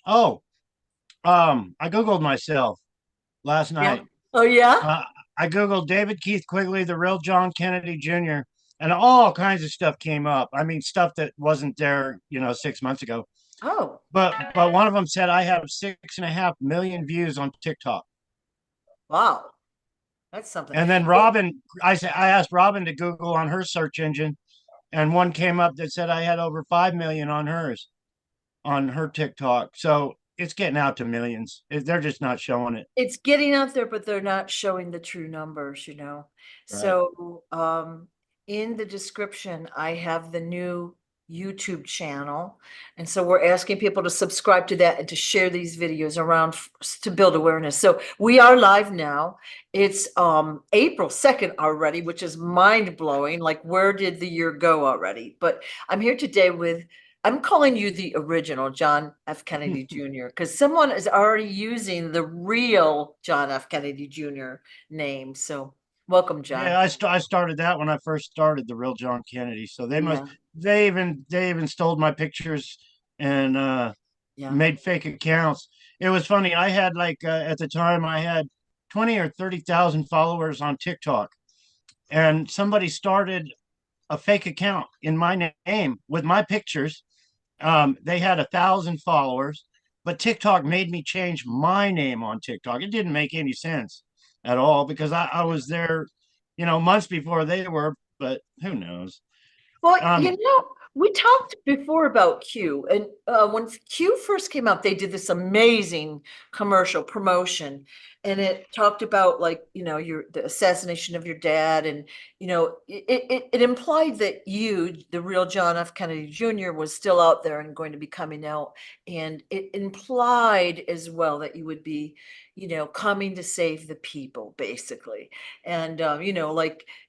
Oh, I Googled myself last Yeah. night. Oh, yeah? Uh, I Googled David Keith Quigley, the real John Kennedy Jr., and all kinds of stuff came up. I mean, stuff that wasn't there, 6 months ago. Oh, But one of them said I have 6.5 million views on TikTok. wow. That's something. And then Robin, I asked Robin to Google on her search engine, and one came up that said I had over 5 million on hers, on her TikTok. So it's getting out to millions. They're just not showing it. It's getting out there, but they're not showing the true numbers, you know? Right. So, in the description, I have the new YouTube channel. And so we're asking people to subscribe to that and to share these videos around to build awareness. So we are live now. It's April 2nd already, which is mind blowing. Like, where did the year go already? But I'm here today with I'm calling you the original John F. Kennedy Jr. because someone is already using the real John F. Kennedy Jr. name. So welcome, John. Yeah, I started that when I first started the real John Kennedy. So Yeah, they even stole my pictures and yeah. made fake accounts. It was funny. I had like at the time I had 20 or 30,000 followers on TikTok, and somebody started a fake account in my name with my pictures. They had 1,000 followers, but TikTok made me change my name on TikTok. It didn't make any sense at all because I was there, months before they were, but who knows? Well, Um, we talked before about Q, and when Q first came out, they did this amazing commercial promotion, and it talked about like the assassination of your dad, and it implied that you, the real John F. Kennedy Jr., was still out there and going to be coming out, and it implied as well that you would be, coming to save the people, basically, and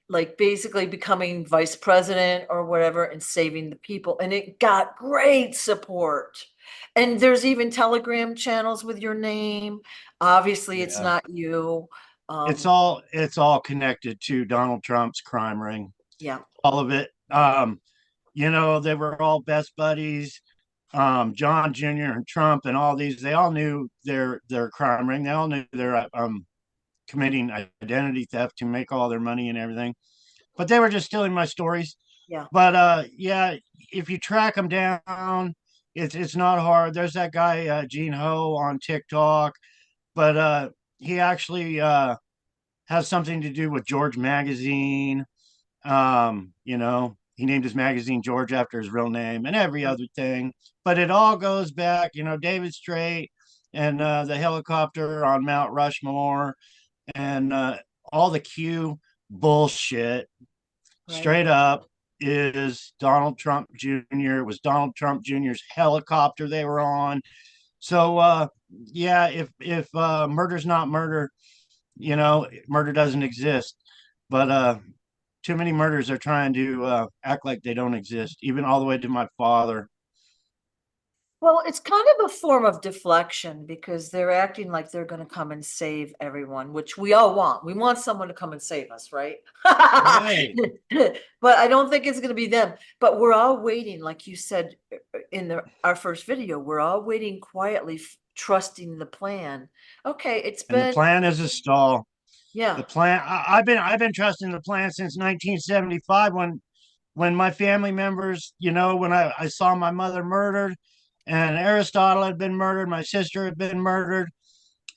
like basically becoming vice president or whatever and saving the people. And it got great support. And there's even Telegram channels with your name. Obviously, it's yeah, not you. it's Um, all it's all connected to Donald Trump's crime ring, yeah, all of it. They were all best buddies. John Jr. and Trump and all these, they all knew their crime ring. They all knew their committing identity theft to make all their money and everything. But they were just stealing my stories. yeah. But yeah, if you track them down, it's not hard. There's that guy Gene Ho on TikTok, but he actually has something to do with George Magazine. He named his magazine George after his real name and every other thing. But it all goes back, David Strait and the helicopter on Mount Rushmore and all the Q bullshit Right. straight up is Donald Trump Jr. It was Donald Trump Jr.'s helicopter they were on. So yeah, if murder's not murder, murder doesn't exist. But too many murders are trying to act like they don't exist, even all the way to my father. Well, it's kind of a form of deflection because they're acting like they're going to come and save everyone, which we all want. We want someone to come and save us, right? Right. But I don't think it's going to be them. But we're all waiting, like you said in our first video, we're all waiting quietly, trusting the plan. Okay, it's And the been, plan is a stall. yeah, The plan. I've been trusting the plan since 1975 when my family members, when I saw my mother murdered, and Aristotle had been murdered, my sister had been murdered,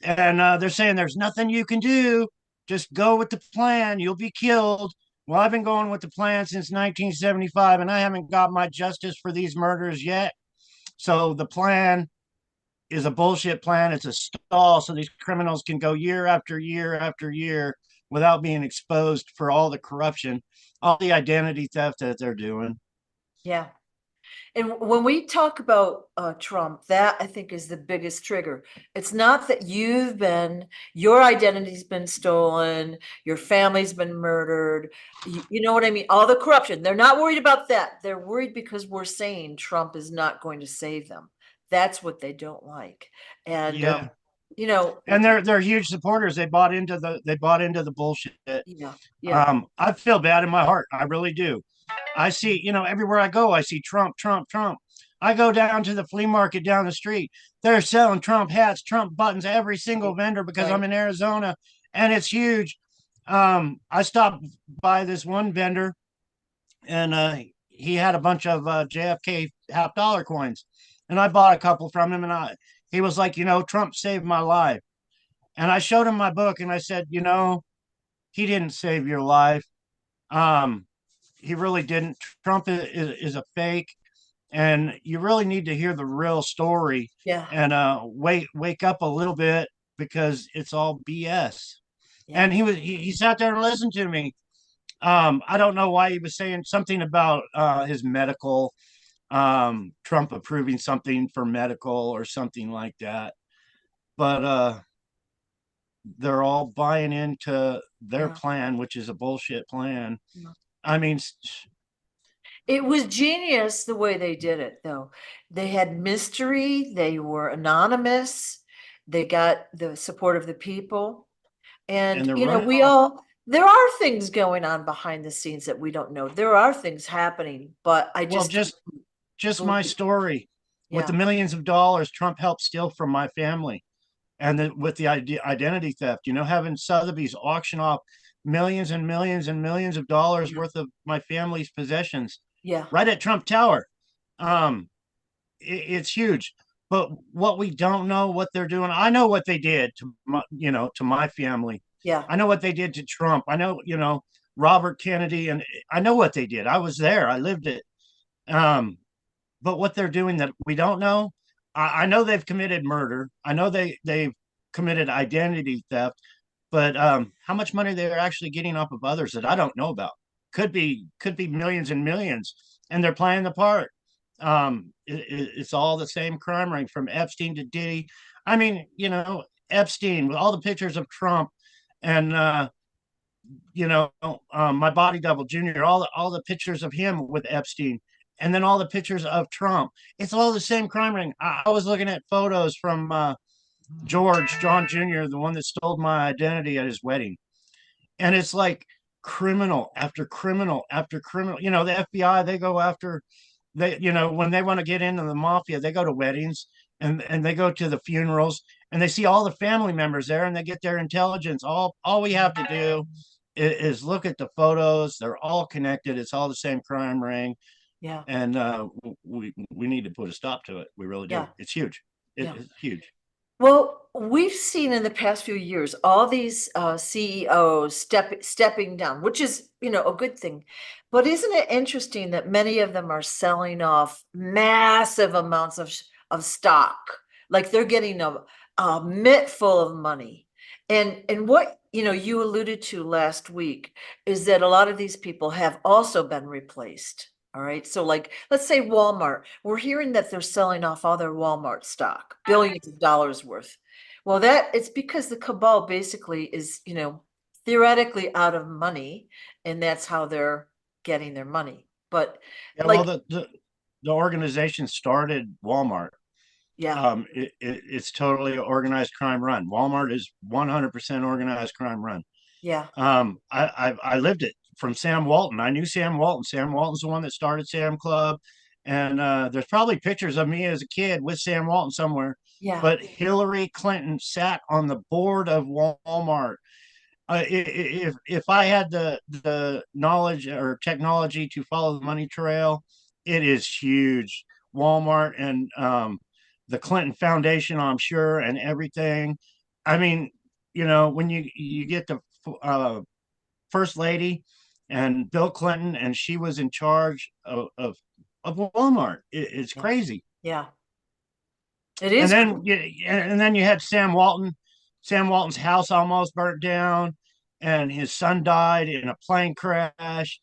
and they're saying there's nothing you can do. Just go with the plan. You'll be killed. Well, I've been going with the plan since 1975, and I haven't got my justice for these murders yet. So the plan is a bullshit plan. It's a stall so these criminals can go year after year after year without being exposed for all the corruption, all the identity theft that they're doing. yeah. And when we talk about Trump, that I think is the biggest trigger. It's not that your identity's been stolen, your family's been murdered. You know what I mean? All the corruption. They're not worried about that. They're worried because we're saying Trump is not going to save them. That's what they don't like. And, Yeah. you know, And they're huge supporters. They bought into the bullshit. yeah, yeah, I feel bad in my heart. I really do. I see, everywhere I go, I see Trump, Trump, Trump. I go down to the flea market down the street. They're selling Trump hats, Trump buttons, every single vendor because I'm Right. in Arizona and it's huge. I stopped by this one vendor and he had a bunch of JFK half-dollar coins. And I bought a couple from him and he was like, Trump saved my life. And I showed him my book and I said, he didn't save your life. Um, he really didn't. Trump is a fake, and you really need to hear the real story Yeah. and wake up a little bit because it's all BS. Yeah. And he sat there and listened to me. I don't know why he was saying something about his medical, Trump approving something for medical or something like that. But they're all buying into their Yeah. plan, which is a bullshit plan. Yeah. I mean, It was genius the way they did it, though. They had mystery, they were anonymous, they got the support of the people. and And, they're you know, running we off. all, there are things going on behind the scenes that we don't know. There are things happening, but I Well, just just my believe, story with the yeah, millions of dollars Trump helped steal from my family, and with the identity theft. Having Sotheby's auction off millions and millions and millions of dollars yeah, worth of my family's possessions yeah, right at Trump Tower. Um, it's huge. But what we don't know what they're doing. I know what they did to my family. yeah, I know what they did to Trump. I know, Robert Kennedy, and I know what they did. I was there. I lived it. Um, but what they're doing that we don't know, I know they've committed murder. I know they've committed identity theft, but how much money they're actually getting off of others that I don't know about could be millions and millions, and they're playing the part. It's all the same crime ring from Epstein to Diddy. I mean, Epstein with all the pictures of Trump and my body double Junior, all the pictures of him with Epstein, and then all the pictures of Trump. It's all the same crime ring. I was looking at photos from John Jr., the one that stole my identity at his wedding, and it's like criminal after criminal after criminal. The FBI, they go after when they want to get into the mafia, they go to weddings and they go to the funerals and they see all the family members there and they get their intelligence. All we have to do is look at the photos. They're all connected. It's all the same crime ring, yeah, and we need to put a stop to it. We really do. yeah, It's huge. yeah. It's huge. Well, we've seen in the past few years all these CEOs stepping down, which is, a good thing. But isn't it interesting that many of them are selling off massive amounts of stock? Like they're getting a mitt full of money. And what, you alluded to last week is that a lot of these people have also been replaced. All right. So like, let's say Walmart, we're hearing that they're selling off all their Walmart stock, billions of dollars worth. Well, it's because the cabal basically is, theoretically out of money, and that's how they're getting their money. But Yeah. Well, like, the organization started Walmart. yeah, It's totally an organized crime run. Walmart is 100% organized crime run. yeah, I lived it from Sam Walton. I knew Sam Walton. Sam Walton's the one that started Sam Club, and there's probably pictures of me as a kid with Sam Walton somewhere. yeah, But Hillary Clinton sat on the board of Walmart. If I had the knowledge or technology to follow the money trail, it is huge. Walmart and the Clinton Foundation, I'm sure, and everything. I mean, when you get the first lady and Bill Clinton, and she was in charge of Walmart. It's yeah, crazy. yeah. It And is. then you had Sam Walton. Sam Walton's house almost burnt down, and his son died in a plane crash.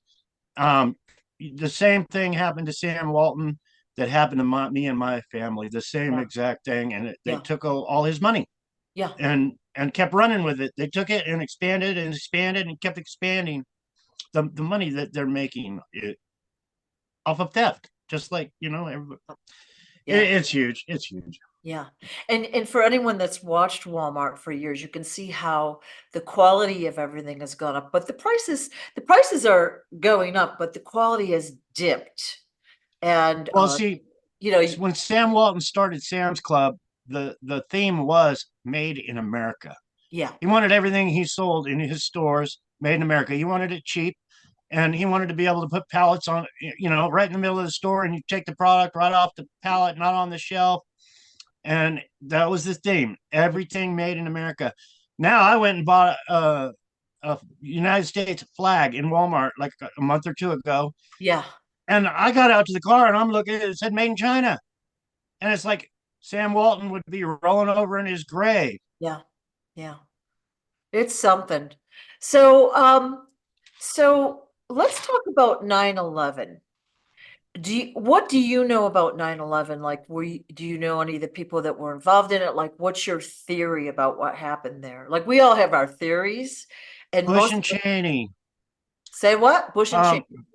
Um, the same thing happened to Sam Walton that happened to me and my family. The same Yeah, exact thing, and they yeah, took all his money yeah, and kept running with it. They took it and expanded and kept expanding the money that they're making off of theft. Just like everybody. yeah. It's huge. It's huge. Yeah. And for anyone that's watched Walmart for years, you can see how the quality of everything has gone up, but the prices are going up, but the quality has dipped. And Well, see, you know, When Sam Walton started Sam's Club, the theme was Made in America. yeah, He wanted everything he sold in his stores made in America. He wanted it cheap, and he wanted to be able to put pallets on, right in the middle of the store, and you take the product right off the pallet, not on the shelf. And that was the theme: everything made in America. Now I went and bought a United States flag in Walmart like a month or two ago, yeah, and I got out to the car and I'm looking at it, it said "Made in China," and it's like Sam Walton would be rolling over in his grave. yeah, yeah. It's something. So, so let's talk about 9/11. What do you know about 9/11? Like, do you know any of the people that were involved in it? Like, what's your theory about what happened there? Like, we all have our theories, and Bush most and of them Cheney. say what? Bush and Cheney. Um,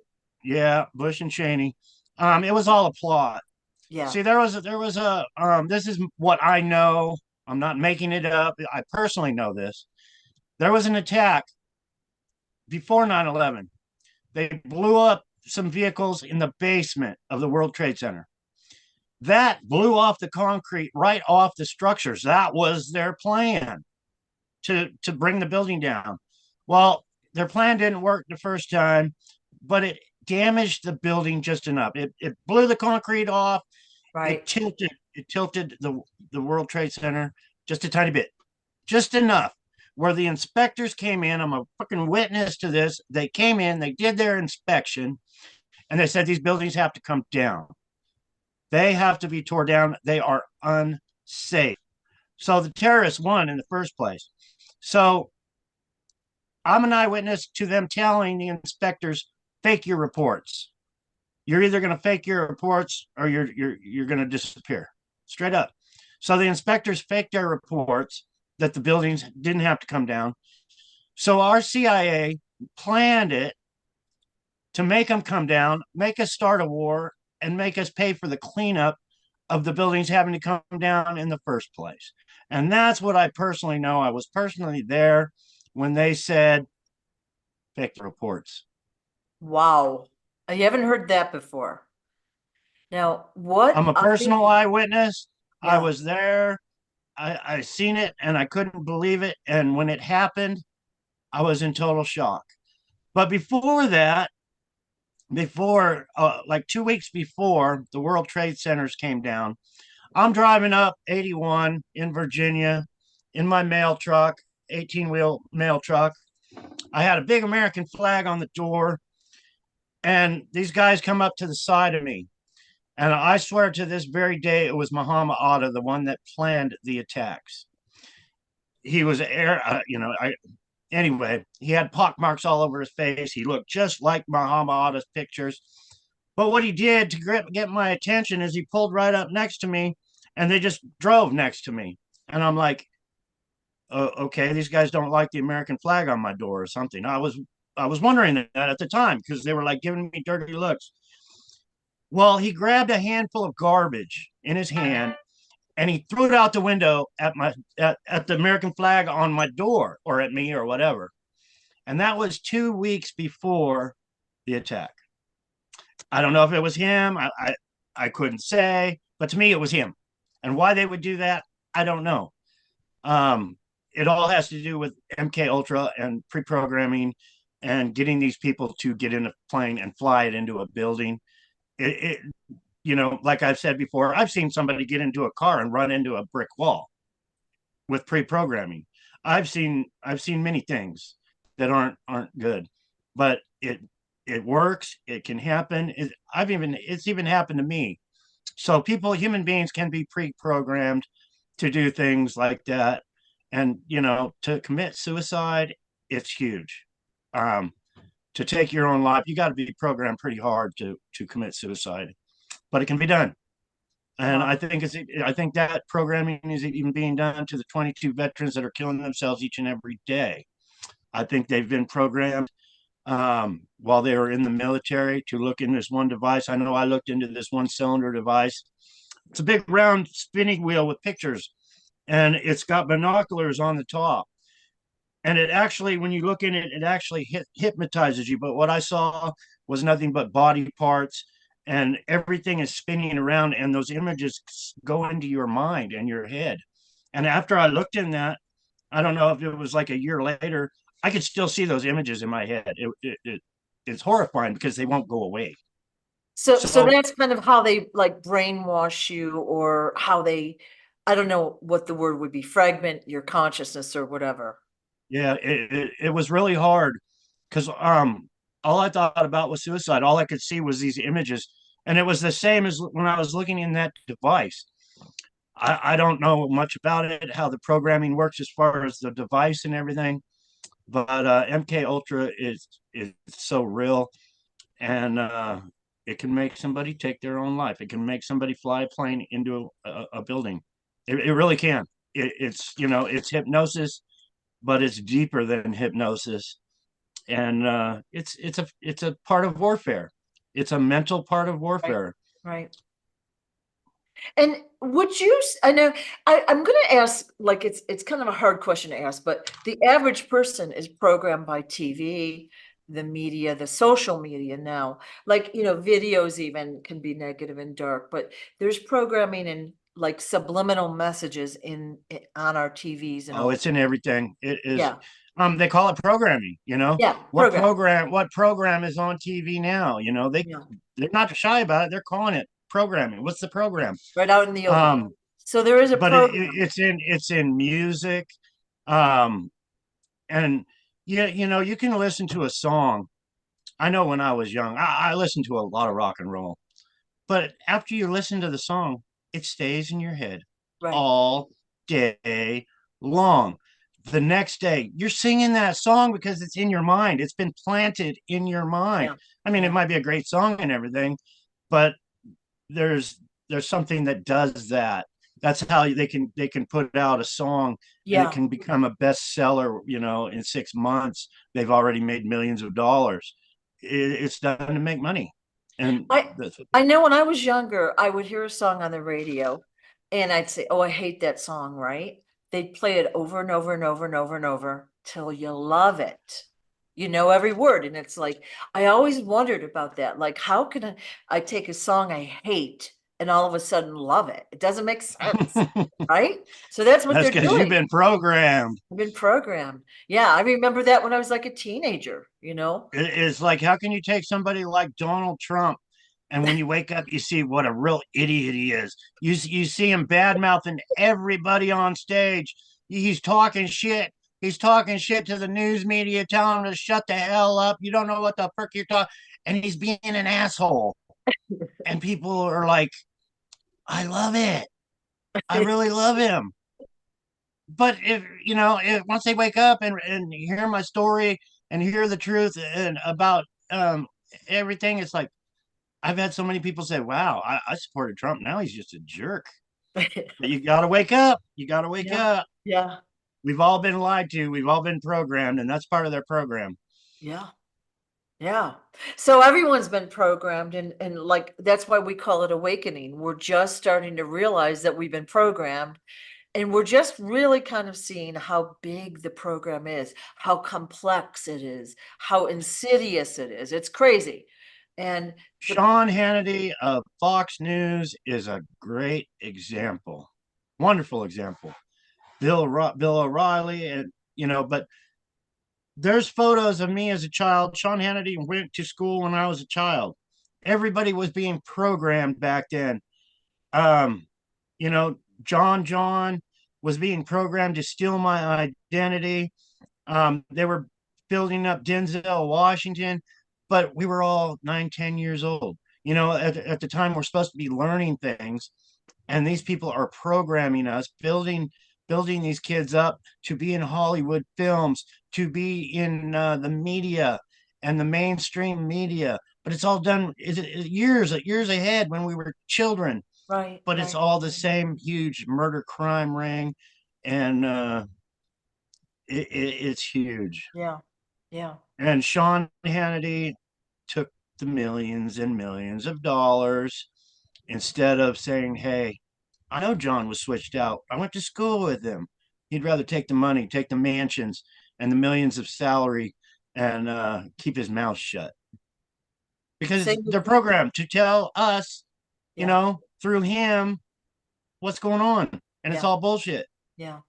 yeah, Bush and Cheney. It was all a plot. Yeah, See, there was a this is what I know. I'm not making it up. I personally know this. There was an attack before 9/11. They blew up some vehicles in the basement of the World Trade Center. That blew off the concrete right off the structures. That was their plan to bring the building down. Well, their plan didn't work the first time, but it damaged the building just enough. It blew the concrete off. right. It tilted the World Trade Center just a tiny bit, just enough where the inspectors came in. I'm a fucking witness to this. They came in, they did their inspection, and they said these buildings have to come down. They have to be torn down. They are unsafe. So the terrorists won in the first place. So I'm an eyewitness to them telling the inspectors, fake your reports. You're either going to fake your reports or you're going to disappear. Straight up. So the inspectors faked their reports that the buildings didn't have to come down. So our CIA planned it to make them come down, make us start a war, and make us pay for the cleanup of the buildings having to come down in the first place. And that's what I personally know. I was personally there when they said fake the reports. Wow. I haven't heard that before. Now, what I'm a I, personal eyewitness. I yeah, was there. I seen it and I couldn't believe it. And when it happened, I was in total shock. But before that, before like 2 weeks before the World Trade Centers came down, I'm driving up 81 in Virginia in my mail truck, 18-wheel mail truck. I had a big American flag on the door, and these guys come up to the side of me. And I swear to this very day, it was Mohamed Atta, the one that planned the attacks. He was anyway, he had pock marks all over his face. He looked just like Mohamed Atta's pictures. But what he did to get my attention is he pulled right up next to me, and they just drove next to me. And I'm like, oh, okay, these guys don't like the American flag on my door or something. I was wondering that at the time because they were like giving me dirty looks. Well, he grabbed a handful of garbage in his hand and he threw it out the window at the American flag on my door or at me or whatever. And that was 2 weeks before the attack. I don't know if it was him. I couldn't say, but to me it was him. And why they would do that, I don't know. Um, it all has to do with MKUltra and pre-programming and getting these people to get in a plane and fly it into a building. It like I've said before, I've seen somebody get into a car and run into a brick wall with pre-programming. I've seen many things that aren't good, but it works. It can happen. It's even happened to me. So human beings can be pre-programmed to do things like that, and to commit suicide, it's huge. Um, to take your own life, you got to be programmed pretty hard to commit suicide, but it can be done. And wow. I think that programming is even being done to the 22 veterans that are killing themselves each and every day. I think they've been programmed while they were in the military to look in this one device. I know I looked into this one cylinder device. It's a big round spinning wheel with pictures, and it's got binoculars on the top. And it actually, when you look in it, it actually hypnotizes you. But what I saw was nothing but body parts and everything is spinning around, and those images go into your mind and your head. And after I looked in that, I don't know if it was like a year later, I could still see those images in my head. It's horrifying because they won't go away. So So that's kind of how they like brainwash you, or how they, I don't know what the word would be, fragment your consciousness or whatever. yeah, it was really hard because all I thought about was suicide. All I could see was these images, and it was the same as when I was looking in that device. I don't know much about it, how the programming works as far as the device and everything, but MKUltra is so real, and it can make somebody take their own life. It can make somebody fly a plane into a building. It really can. It's it's hypnosis, but it's deeper than hypnosis, and it's a part of warfare. It's a mental part of Right. warfare. Right. And would you, I know, I'm going to ask, like, it's kind of a hard question to ask, but the average person is programmed by TV, the media, the social media now. Like, videos even can be negative and dark, but there's programming and like subliminal messages on our TVs and Oh, all. it's in everything. It is. Yeah. They call it programming. Yeah. What Program. program? What program is on TV now? Yeah. They're not shy about it. They're calling it programming. What's the program? Right out in the open. Um, So there is a but program. it's in music, um, and yeah, you can listen to a song. I know when I was young, I listened to a lot of rock and roll, but after you listen to the song, it stays in your head Right. all day long. The next day, you're singing that song because it's in your mind. It's been planted in your mind. Yeah. I mean, it Yeah. might be a great song and everything, but there's there's something that does that. That's how they can put out a song and it Yeah. can become a bestseller. In 6 months, they've already made millions of dollars. It's done to make money, and I that's I know when I was younger, I would hear a song on the radio and I'd say, "Oh, I hate that song," right? They'd play it over and over and over and over and over till you love it. You know every word. And it's like, I always wondered about that. Like, how can I take a song I hate and all of a sudden love it? It doesn't make sense, right? So that's what that's they're because you've doing. been programmed. I've been programmed. Yeah, I remember that when I was like a teenager. It's like, how can you take somebody like Donald Trump, and when you wake up, you see what a real idiot he is. You see him bad mouthing everybody on stage. He's talking shit. He's talking shit to the news media, telling them to shut the hell up. You don't know what the frick you're talking, and he's being an asshole. And people are like, I love it. I really love him. But if once they wake up and hear my story and hear the truth and about everything, it's like I've had so many people say, "Wow, I supported Trump. Now he's just a jerk." But you got to wake up. You got to wake Yeah, up. yeah, We've all been lied to. We've all been programmed, and that's part of their program. yeah. Yeah. So everyone's been programmed, and like that's why we call it awakening. We're just starting to realize that we've been programmed, and we're just really kind of seeing how big the program is, how complex it is, how insidious it is. It's crazy. And the Sean Hannity of Fox News is a great example, wonderful example. Bill O'Reilly, and but there's photos of me as a child. Sean Hannity went to school when I was a child. Everybody was being programmed back then. Um, you know, John was being programmed to steal my identity. They were building up Denzel Washington, but we were all 9, 10 years old. At the time we're supposed to be learning things, and these people are programming us, building these kids up to be in Hollywood films, to be in the media and the mainstream media. But it's all done years ahead when we were children. right, But it's right. all the same huge murder crime ring, and it's huge. Yeah, yeah, And Sean Hannity took the millions and millions of dollars instead of saying, "Hey, I know John was switched out. I went to school with him." He'd rather take the money, take the mansions and the millions of salary, and keep his mouth shut. because Same with, they're programmed to tell us, yeah, through him what's going on. And it's yeah, all bullshit. yeah.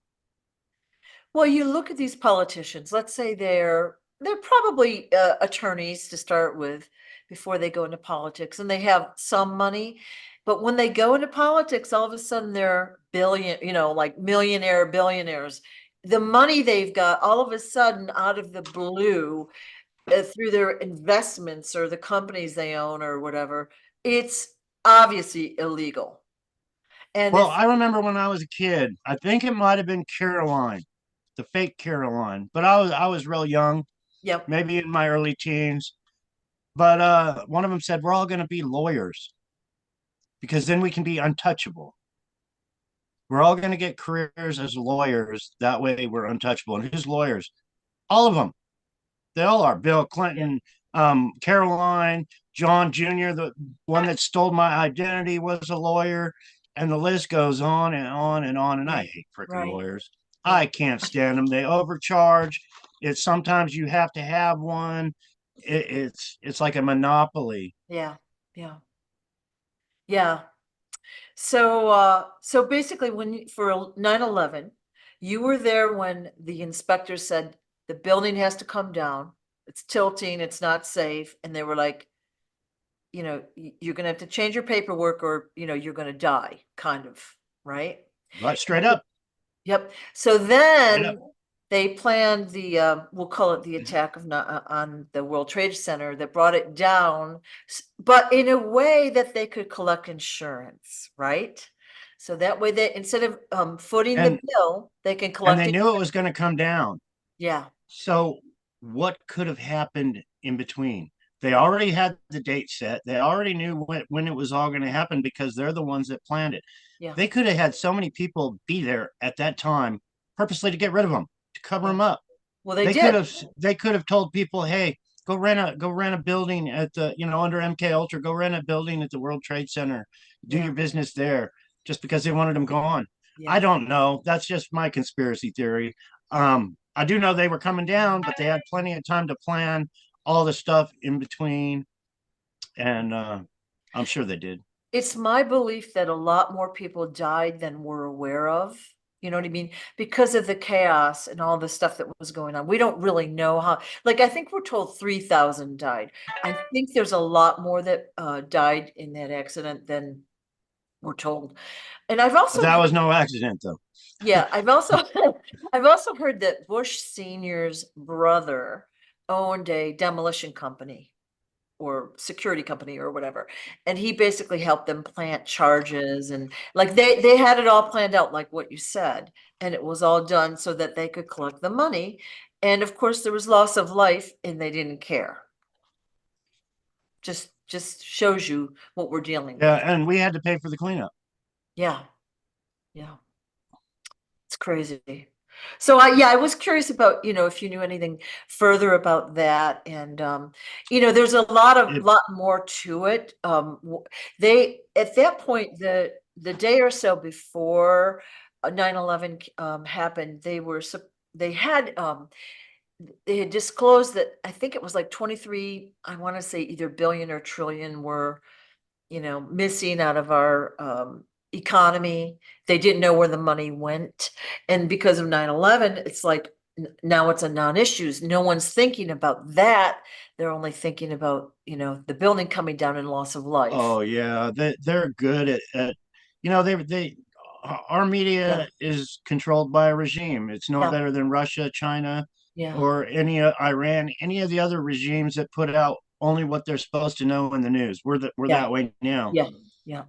Well, you look at these politicians, let's say they're probably attorneys to start with before they go into politics, and they have some money. But when they go into politics, all of a sudden they're billion, like millionaire billionaires. The money they've got all of a sudden out of the blue, through their investments or the companies they own or whatever, it's obviously illegal. And Well, if, I remember when I was a kid, I think it might have been Caroline, the fake Caroline, but I was real young, yep, maybe in my early teens. But one of them said, we're all going to be lawyers because then we can be untouchable. We're all going to get careers as lawyers. That way we're untouchable. And who's lawyers? All of them. They all are. Bill yeah, Clinton, Caroline, John Jr., the one that stole my identity, was a lawyer. And the list goes on and on and on. And yeah, I hate freaking right, lawyers. yeah, I can't stand them. They overcharge. It's sometimes you have to have one. It's like a monopoly. yeah, yeah, yeah. So basically for 9/11, you were there when the inspector said the building has to come down. It's tilting, it's not safe. And they were like, you're gonna have to change your paperwork or, you're gonna die, kind of, right? Right, straight up, Yep. So straight up. then they planned we'll call it the attack on the World Trade Center that brought it down, but in a way that they could collect insurance, right? So that way they, instead of footing the And bill, they can and collect they it. knew it was going to come down. Yeah, So what could have happened in between? They already had the date set. They already knew when it was all going to happen because they're the ones that planned it. yeah, They could have had so many people be there at that time purposely to get rid of them, to cover yeah. them up. Well, they They could did. have they could have told people, "Hey, go rent a building at the, under MKUltra, go rent a building at the World Trade Center. Do Yeah, your business there," just because they wanted them gone. I yeah. don't know. That's just my conspiracy theory. I do know they were coming down, but they had plenty of time to plan all the stuff in between, and I'm sure they did. It's my belief that a lot more people died than we're aware of. You know what I mean? Because of the chaos and all the stuff that was going on. We don't really know how, like, I think we're told 3,000 died. I think there's a lot more that died in that accident than we're told. And I've also That heard, was no accident, though. yeah, I've also I've also heard that Bush Senior's brother owned a demolition company or security company or whatever. And he basically helped them plant charges, and like they had it all planned out like what you said, and it was all done so that they could collect the money. And of course there was loss of life and they didn't care. Just shows you what we're dealing Yeah, with. and we had to pay for the cleanup. Yeah. Yeah. It's crazy. So I was curious about, if you knew anything further about that. And there's a It, lot more to it. They, at that point, the day or so before 9/11 happened, they had disclosed that I think it was like 23, I want to say either billion or trillion were, missing out of our economy. They didn't know where the money went. And because of 9/11, it's like now it's a non-issues. No one's thinking about that. They're only thinking about, the building coming down and loss of life. oh yeah, they're good at they our Yeah, media is controlled by a regime. It's no yeah, better than Russia, China, yeah, or any Iran, any of the other regimes that put out only what they're supposed to know in the news. We're yeah, that way now. yeah, yeah.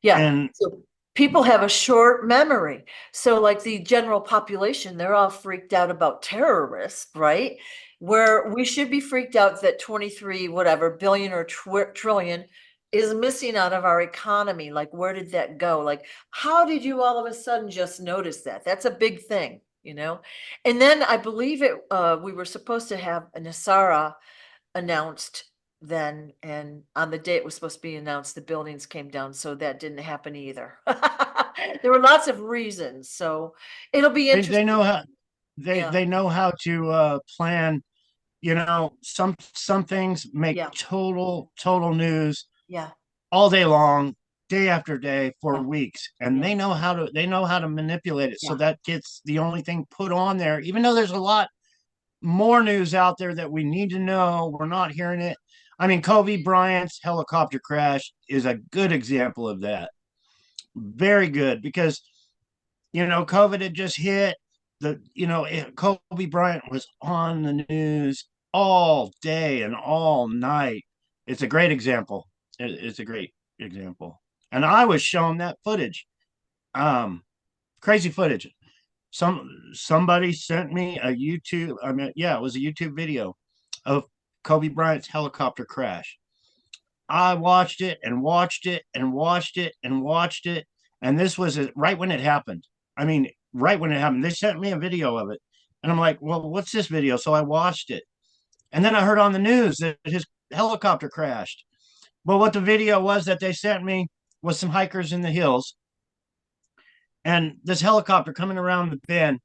Yeah. And So people have a short memory. So like the general population, they're all freaked out about terrorists, right? Where we should be freaked out that 23 whatever billion or trillion is missing out of our economy. Like, where did that go? Like, how did you all of a sudden just notice that? That's a big thing. And then I believe we were supposed to have a Nasara announced then, and on the day it was supposed to be announced, the buildings came down, so that didn't happen either. There were lots of reasons, so it'll be they interesting. know how Yeah, they know how to plan, some things make Yeah. total news Yeah. all day long, day after day for Yeah. weeks, and Yeah. they know how to manipulate it. So Yeah. that gets the only thing put on there, even though there's a lot more news out there that we need to know. We're not hearing it. I mean, Kobe Bryant's helicopter crash is a good example of that. Very good, because COVID had just hit. Kobe Bryant was on the news all day and all night. It's a great example. It's a great example. And I was shown that footage. Crazy footage. Somebody sent me a YouTube. I mean, yeah, it was a YouTube video of Kobe Bryant's helicopter crash. I watched it and watched it and watched it and watched it. And this was right when it happened. I mean, right when it happened. They sent me a video of it. And I'm like, well, what's this video? So I watched it. And then I heard on the news that his helicopter crashed. Well, what the video was that they sent me was some hikers in the hills and this helicopter coming around the bend,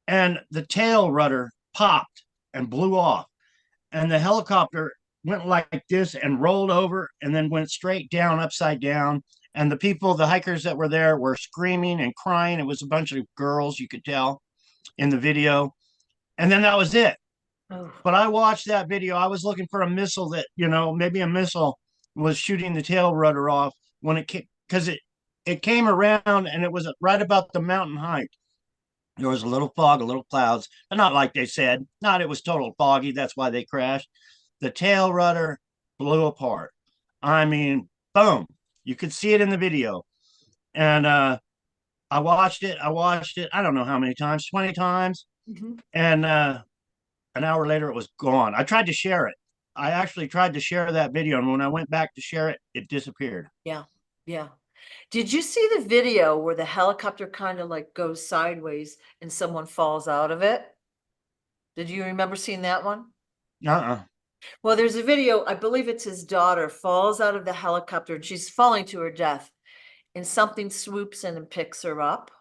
and the tail rudder popped and blew off. And the helicopter went like this and rolled over and then went straight down, upside down. And the hikers that were there were screaming and crying. It was a bunch of girls, you could tell in the video. And then that was it. Oh. But I watched that video. I was looking for a missile that, maybe a missile was shooting the tail rudder off when because it came around, and it was right about the mountain height. There was a little fog, a little clouds, but not like they said. Not it was total foggy. That's why they crashed. The tail rudder blew apart. I mean, boom. You could see it in the video. And I watched it. I don't know how many times, 20 times. Mm-hmm. And an hour later, it was gone. I tried to share it. I actually tried to share that video. And when I went back to share it, it disappeared. Yeah. Yeah. Did you see the video where the helicopter kind of like goes sideways and someone falls out of it? Did you remember seeing that one? Uh-uh. Well, there's a video, I believe it's his daughter falls out of the helicopter and she's falling to her death, and something swoops in and picks her up.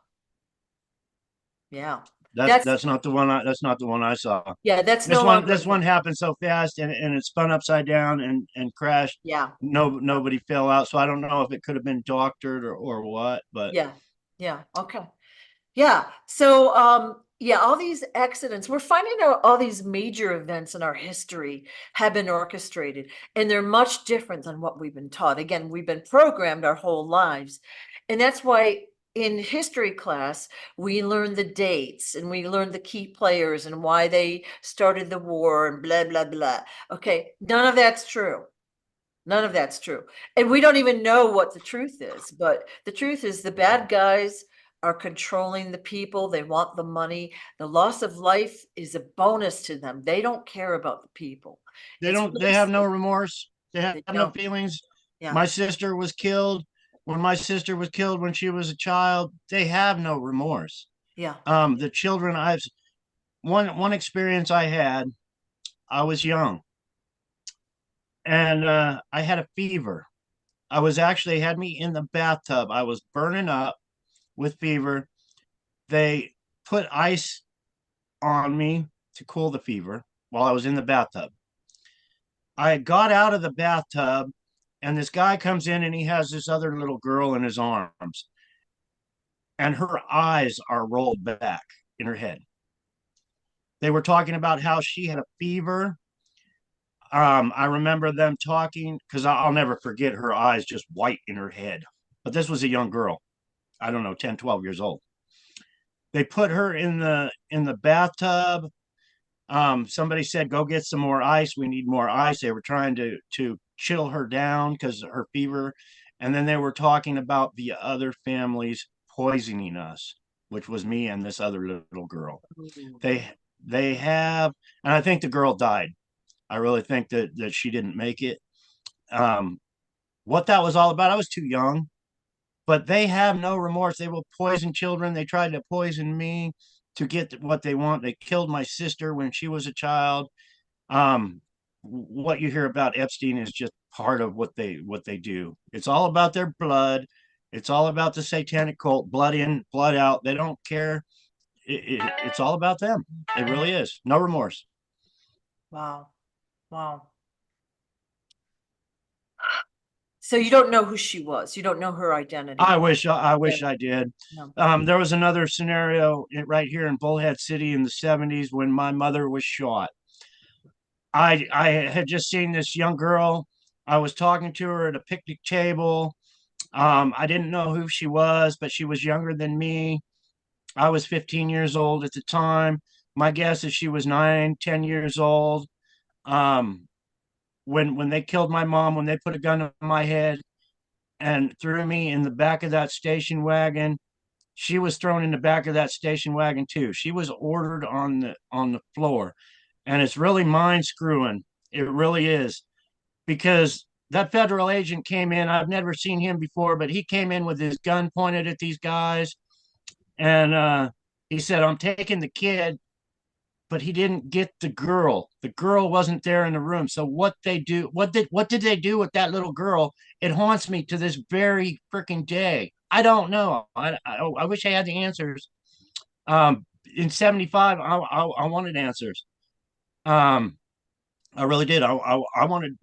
Yeah. That's not the one. That's not the one I saw. Yeah, that's This no one. longer. This one happened so fast, and it spun upside down and crashed. Yeah. Nobody fell out, so I don't know if it could have been doctored or what. But Yeah. Yeah. Okay. Yeah. So yeah, all these accidents, we're finding out all these major events in our history have been orchestrated, and they're much different than what we've been taught. Again, we've been programmed our whole lives. And that's why in history class, we learn the dates and we learn the key players and why they started the war and blah, blah, blah. Okay. None of that's true. None of that's true. And we don't even know what the truth is, but the truth is the bad guys are controlling the people. They want the money. The loss of life is a bonus to them. They don't care about the people. they don't. They have no remorse. They have no don't. feelings. Yeah. My sister was killed. When my sister was killed when she was a child, they have no remorse. Yeah. The children one experience I had. I was young, and I had a fever. I was actually had me in the bathtub. I was burning up with fever. They put ice on me to cool the fever while I was in the bathtub. I got out of the bathtub, and this guy comes in, and he has this other little girl in his arms, and her eyes are rolled back in her head. They were talking about how she had a fever. I remember them talking, because I'll never forget her eyes just white in her head. But this was a young girl. I don't know, 10, 12 years old. They put her in the bathtub. Somebody said, go get some more ice. We need more ice. They were trying to chill her down because of her fever. And then they were talking about the other families poisoning us, which was me and this other little girl. They have, and I think the girl died. I really think that she didn't make it. What that was all about, I was too young, but they have no remorse. They will poison children. They tried to poison me to get what they want. They killed my sister when she was a child. What you hear about Epstein is just part of what they do. It's all about their blood. It's all about the satanic cult, blood in, blood out. They don't care. It's all about them. It really is. No remorse. Wow. Wow. So you don't know who she was. You don't know her identity. I Yeah. wish I did. No. There was another scenario right here in Bullhead City in the 70s when my mother was shot. I had just seen this young girl. I was talking to her at a picnic table. I didn't know who she was, but she was younger than me. I was 15 years old at the time. My guess is she was 9, 10 years old. Um, when they killed my mom, when they put a gun to my head and threw me in the back of that station wagon, she was thrown in the back of that station wagon too. She was ordered on the floor, and it's really mind screwing. It really is, because that federal agent came in. I've never seen him before, but he came in with his gun pointed at these guys, and he said, "I'm taking the kid," but he didn't get the girl. The girl wasn't there in the room. So what did they do with that little girl? It haunts me to this very freaking day. I don't know. I wish I had the answers. In 75, I wanted answers. Um, I really did. I wanted,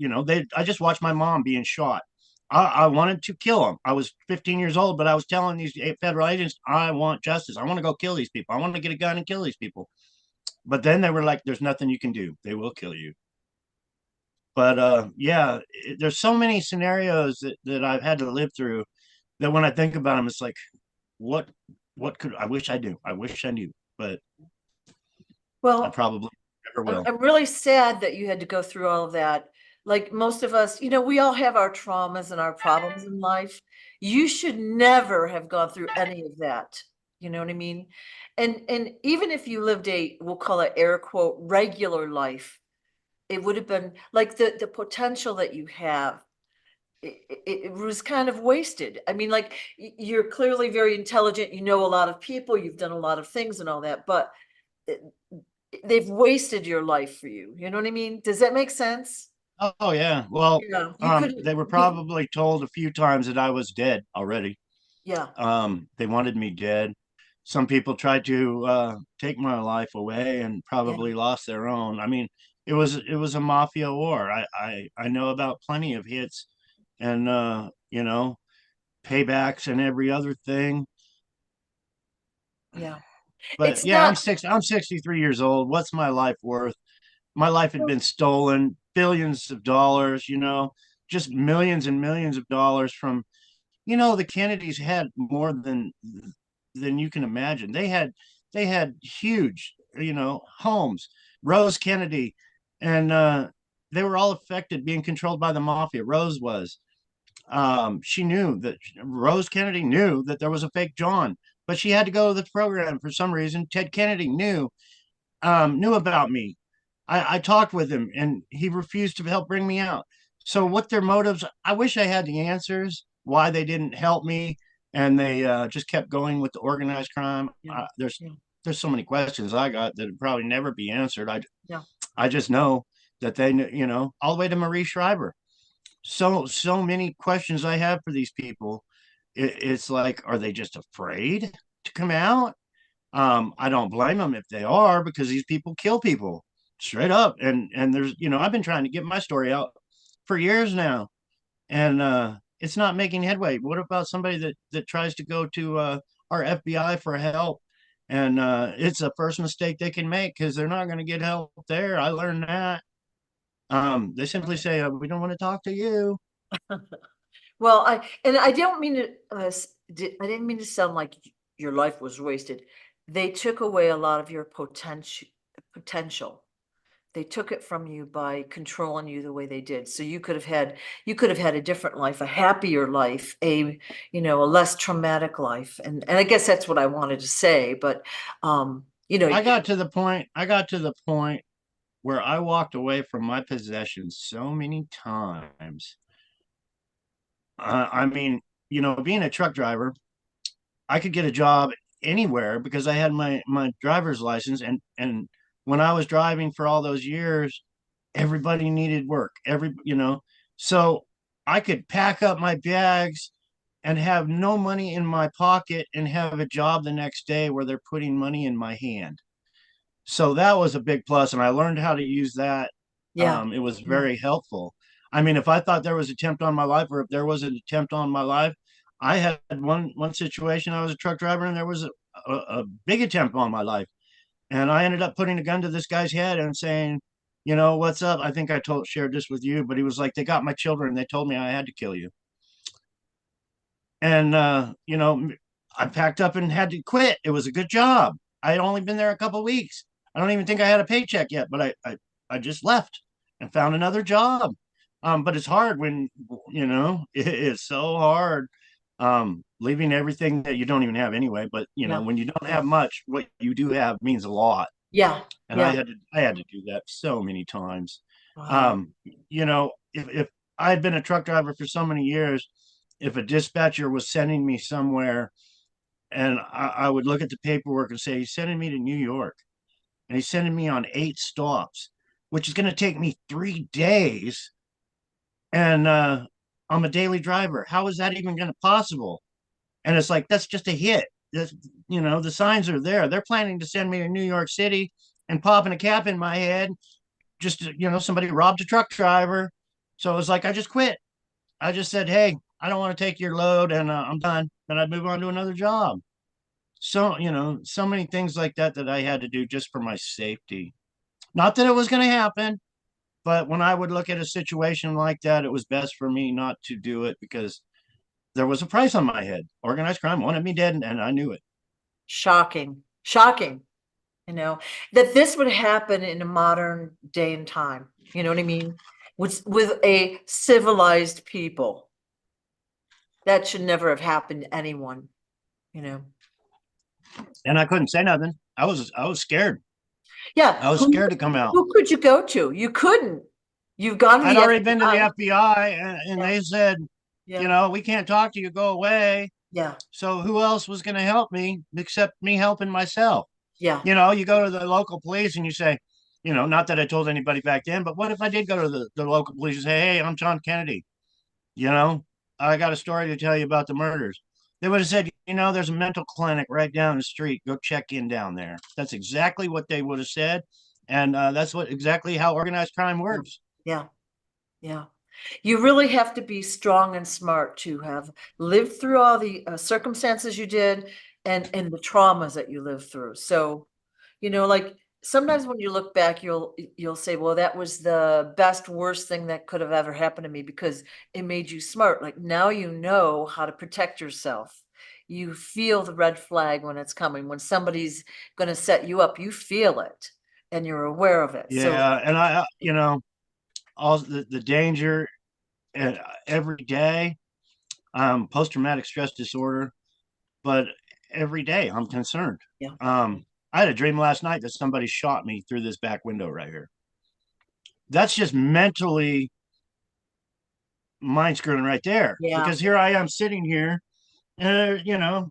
I just watched my mom being shot. I wanted to kill them. I was 15 years old, but I was telling these federal agents, I want justice. I want to go kill these people. I want to get a gun and kill these people. But then they were like, there's nothing you can do. They will kill you. But yeah, there's so many scenarios that I've had to live through that when I think about them, it's like, what what could I wish I knew? I wish I knew, but I Well, probably never will. I'm really sad that you had to go through all of that. Like most of us, we all have our traumas and our problems in life. You should never have gone through any of that. You know what I mean? And even if you lived we'll call it air quote, regular life, it would have been like the potential that you have. It was kind of wasted. I mean, like you're clearly very intelligent. You know a lot of people. You've done a lot of things and all that, but it, they've wasted your life for you. You know what I mean? Does that make sense? Oh yeah. Well, Yeah, you couldn't they were be, probably told a few times that I was dead already. yeah, They wanted me dead. Some people tried to take my life away and yeah, probably lost their own. I mean, it was a mafia war. I know about plenty of hits and paybacks and every other thing. yeah. But It's yeah, not, I'm 63 years old. What's my life worth? My life had been stolen, billions of dollars, just millions and millions of dollars from, the Kennedys had more than you can imagine. They had huge, homes. Rose Kennedy, and they were all affected, being controlled by the mafia. Rose was. She knew that Rose Kennedy knew that there was a fake John, but she had to go to the program for some reason. Ted Kennedy knew about me. I talked with him, and he refused to help bring me out. So, what their motives? I wish I had the answers. Why they didn't help me, and they just kept going with the organized crime. yeah, yeah, There's so many questions I got that would probably never be answered. yeah. I just know that they, all the way to Marie Shriver. So many questions I have for these people. It's like, are they just afraid to come out? I don't blame them if they are, because these people kill people straight up. And there's, I've been trying to get my story out for years now, and it's not making headway. What about somebody that tries to go to our FBI for help? And it's the first mistake they can make, because they're not going to get help there. I learned that. They simply say, we don't want to talk to you. Well, I don't mean to, I didn't mean to sound like your life was wasted. They took away a lot of your potential. They took it from you by controlling you the way they did. So you could have had a different life, a happier life, a less traumatic life. And I guess that's what I wanted to say. But you know, I got to the point where I walked away from my possessions so many times. I mean, being a truck driver, I could get a job anywhere because I had my driver's license, and when I was driving for all those years, everybody needed work. So I could pack up my bags and have no money in my pocket and have a job the next day where they're putting money in my hand. So that was a big plus, and I learned how to use that. Yeah. It was Yeah. very helpful. I mean, if I thought there was an attempt on my life, or if there was an attempt on my life, I had one situation. I was a truck driver, and there was a big attempt on my life, and I ended up putting a gun to this guy's head and saying, you know, what's up? I think I shared this with you, but he was like, they got my children. They told me I had to kill you. And you know, I packed up and had to quit. It was a good job. I had only been there a couple of weeks. I don't even think I had a paycheck yet, but I just left and found another job. But it's hard when, you know, it's so hard, leaving everything that you don't even have anyway. But you know, Yeah. when you don't have much, what you do have means a lot. Yeah. And Yeah. I had to do that so many times. Wow. Um, you know, if I had been a truck driver for so many years, if a dispatcher was sending me somewhere, and I would look at the paperwork and say, he's sending me to New York, and he's sending me on 8 stops, which is going to take me 3 days. And I'm a daily driver. How is that even going to possible? And it's like, that's just a hit. That's, you know, the signs are there. They're planning to send me to New York City and popping a cap in my head. Just, you know, somebody robbed a truck driver. So it was like, I just quit. I just said, hey, I don't want to take your load, and I'm done. And I'd move on to another job. So, you know, so many things like that that I had to do just for my safety. Not that it was going to happen, but when I would look at a situation like that, it was best for me not to do it because there was a price on my head. Organized crime wanted me dead, and I knew it. Shocking. Shocking. You know, that this would happen in a modern day and time. You know what I mean? With a civilized people. That should never have happened to anyone, you know. And I couldn't say nothing. I was scared. Yeah. I was scared to come out. Who could you go to? You couldn't. You've gone to I'd the already been to the FBI. FBI, and Yeah. they said, you Yeah. know, we can't talk to you, go away. Yeah. So who else was going to help me except me helping myself? Yeah. You know, you go to the local police and you say, you know, not that I told anybody back then, but what if I did go to the local police and say, hey, I'm John Kennedy, you know, I got a story to tell you about the murders. They would have said, you know, there's a mental clinic right down the street. Go check in down there. That's exactly what they would have said. And that's what exactly how organized crime Yeah. works. Yeah. Yeah. You really have to be strong and smart to have lived through all the circumstances you did and the traumas that you lived through. So, you know, like sometimes when you look back, you'll say, well, that was the best, worst thing that could have ever happened to me because it made you smart. Like now you know how to protect yourself. You feel the red flag when it's coming. When somebody's going to set you up, you feel it and you're aware of it. So Yeah. And you know, all the danger every day, post traumatic stress disorder, but every day I'm concerned. yeah, I had a dream last night that somebody shot me through this back window right here. That's just mentally mind screwing right there yeah, because here I am sitting here, and you know,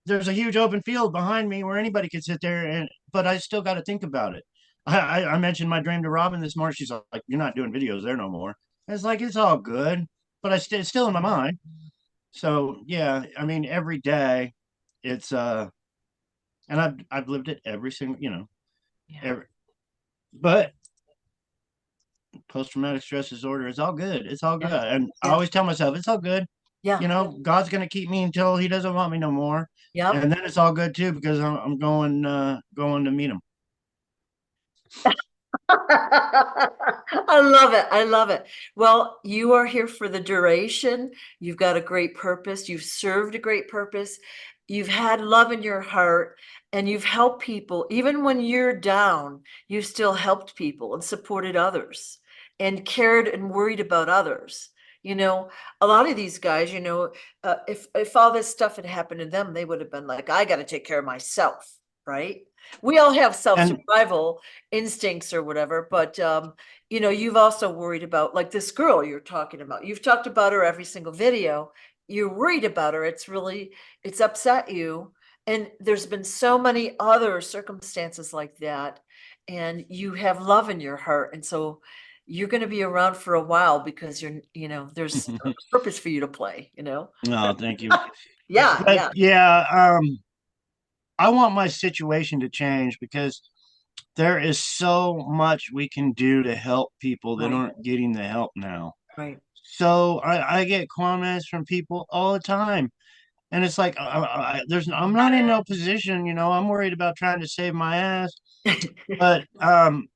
there's a huge open field behind me where anybody could sit there, and but I still got to think about it. I mentioned my dream to Robin this morning. She's like, "You're not doing videos there no more." It's like it's all good, but it's still in my mind. So yeah, I mean, every day, it's and I've lived it every single, you know, yeah, every, but post traumatic stress disorder, it's all good. It's all good. yeah, And I yeah, always tell myself, it's all good. yeah, You know, God's gonna keep me until He doesn't want me no more, yep. and then it's all good too because I'm going going to meet Him. I love it. I love it. Well, you are here for the duration. You've got a great purpose. You've served a great purpose. You've had love in your heart and you've helped people. Even when you're down, you still helped people and supported others and cared and worried about others. You know, a lot of these guys, you know, if all this stuff had happened to them, they would have been like, I got to take care of myself, right? We all have And self-survival instincts or whatever, but you know, you've also worried about like this girl you're talking about. You've talked about her every single video. You're worried about her. It's upset you. And there's been so many other circumstances like that. And you have love in your heart. And so you're going to be around for a while because you know, there's a purpose for you to play, you know? no, thank you. Yeah, But yeah, yeah, I want my situation to change because there is so much we can do to help people that Right, aren't getting the help now. right. So I get comments from people all the time, and it's like I'm not in no position, I'm worried about trying to save my ass. But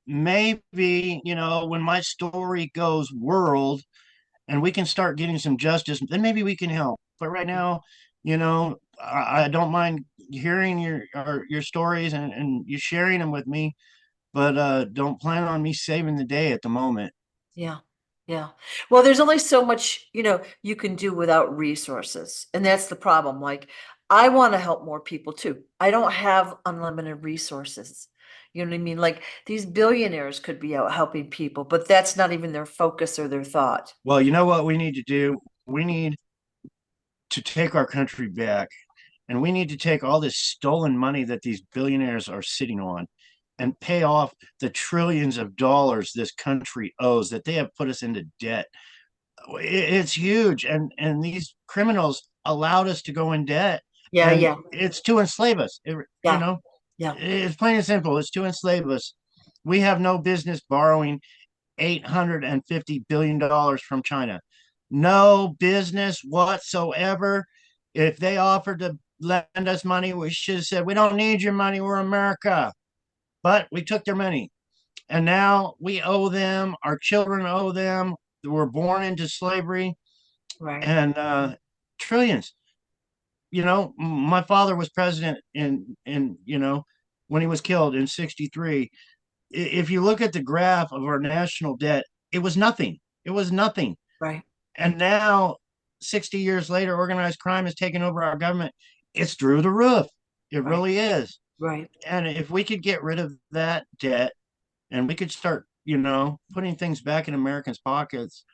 maybe, when my story goes world and we can start getting some justice, then maybe we can help. But right now, I don't mind hearing your stories and you sharing them with me, but don't plan on me saving the day at the moment. Yeah. Yeah. Well, there's only so much, you can do without resources. And that's the problem. Like, I want to help more people too. I don't have unlimited resources. You know what I mean? Like, these billionaires could be out helping people, but that's not even their focus or their thought. Well, you know what we need to do? We need to take our country back, and we need to take all this stolen money that these billionaires are sitting on and pay off the trillions of dollars this country owes, that they have put us into debt. It's huge, and these criminals allowed us to go in debt, Yeah, and yeah, it's to enslave us. yeah, yeah. It's plain and simple. It's to enslave us. We have no business borrowing $850 billion from China. No business whatsoever. If they offered to lend us money, we should have said, we don't need your money. We're America. But we took their money. And now we owe them. Our children owe them. We're born into slavery, Right. and trillions. My father was president when he was killed in 63. If you look at the graph of our national debt, it was nothing. It was nothing. Right. And now, 60 years later, organized crime has taken over our government. It's through the roof. It Right. really is. Right. And if we could get rid of that debt and we could start, putting things back in Americans' pockets,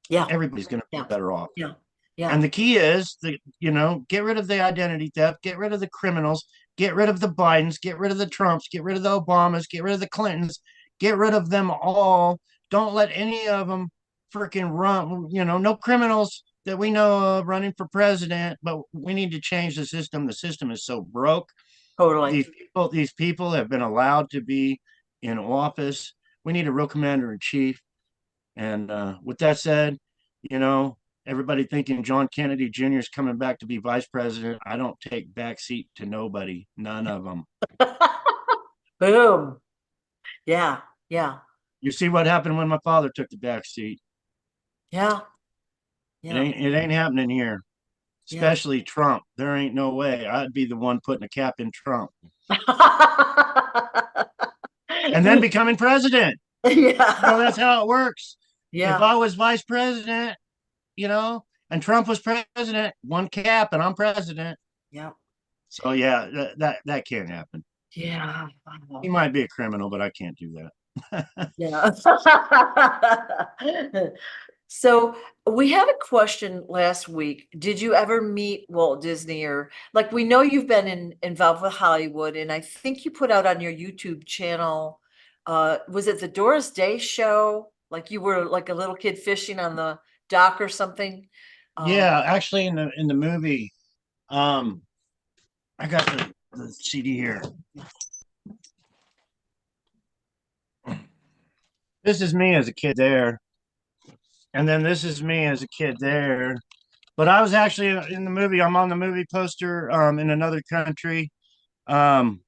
Yeah. everybody's going to be Yeah. better off. Yeah. Yeah. And the key is get rid of the identity theft, get rid of the criminals, get rid of the Bidens, get rid of the Trumps, get rid of the Obamas, get rid of the Clintons, get rid of them all. Don't let any of them freaking run. No criminals that we know of running for president, but we need to change the system. The system is so broke. Totally. These people have been allowed to be in office. We need a real commander in chief. And with that said, you know, everybody thinking John Kennedy Jr. is coming back to be vice president. I don't take back seat to nobody, none of them. Boom. Yeah. Yeah. You see what happened when my father took the back seat. Yeah. It Yeah. ain't happening here. Yeah. Especially Trump. There ain't no way. I'd be the one putting a cap in Trump and then becoming president. Yeah. That's how it works. If Yeah. I was vice president, and Trump was president, one cap and I'm president. Yeah. So yeah, that can't happen. Yeah. He might be a criminal, but I can't do that. Yeah. So we had a question last week. Did you ever meet Walt Disney, or like, we know you've been involved with Hollywood, and I think you put out on your YouTube channel, was it the Doris Day show? Like, you were like a little kid fishing on the dock or something? Yeah, actually, in the movie, um, I got the CD here. This is me as a kid there, and then this is me as a kid there. But I was actually in the movie. I'm on the movie poster in another country. Um,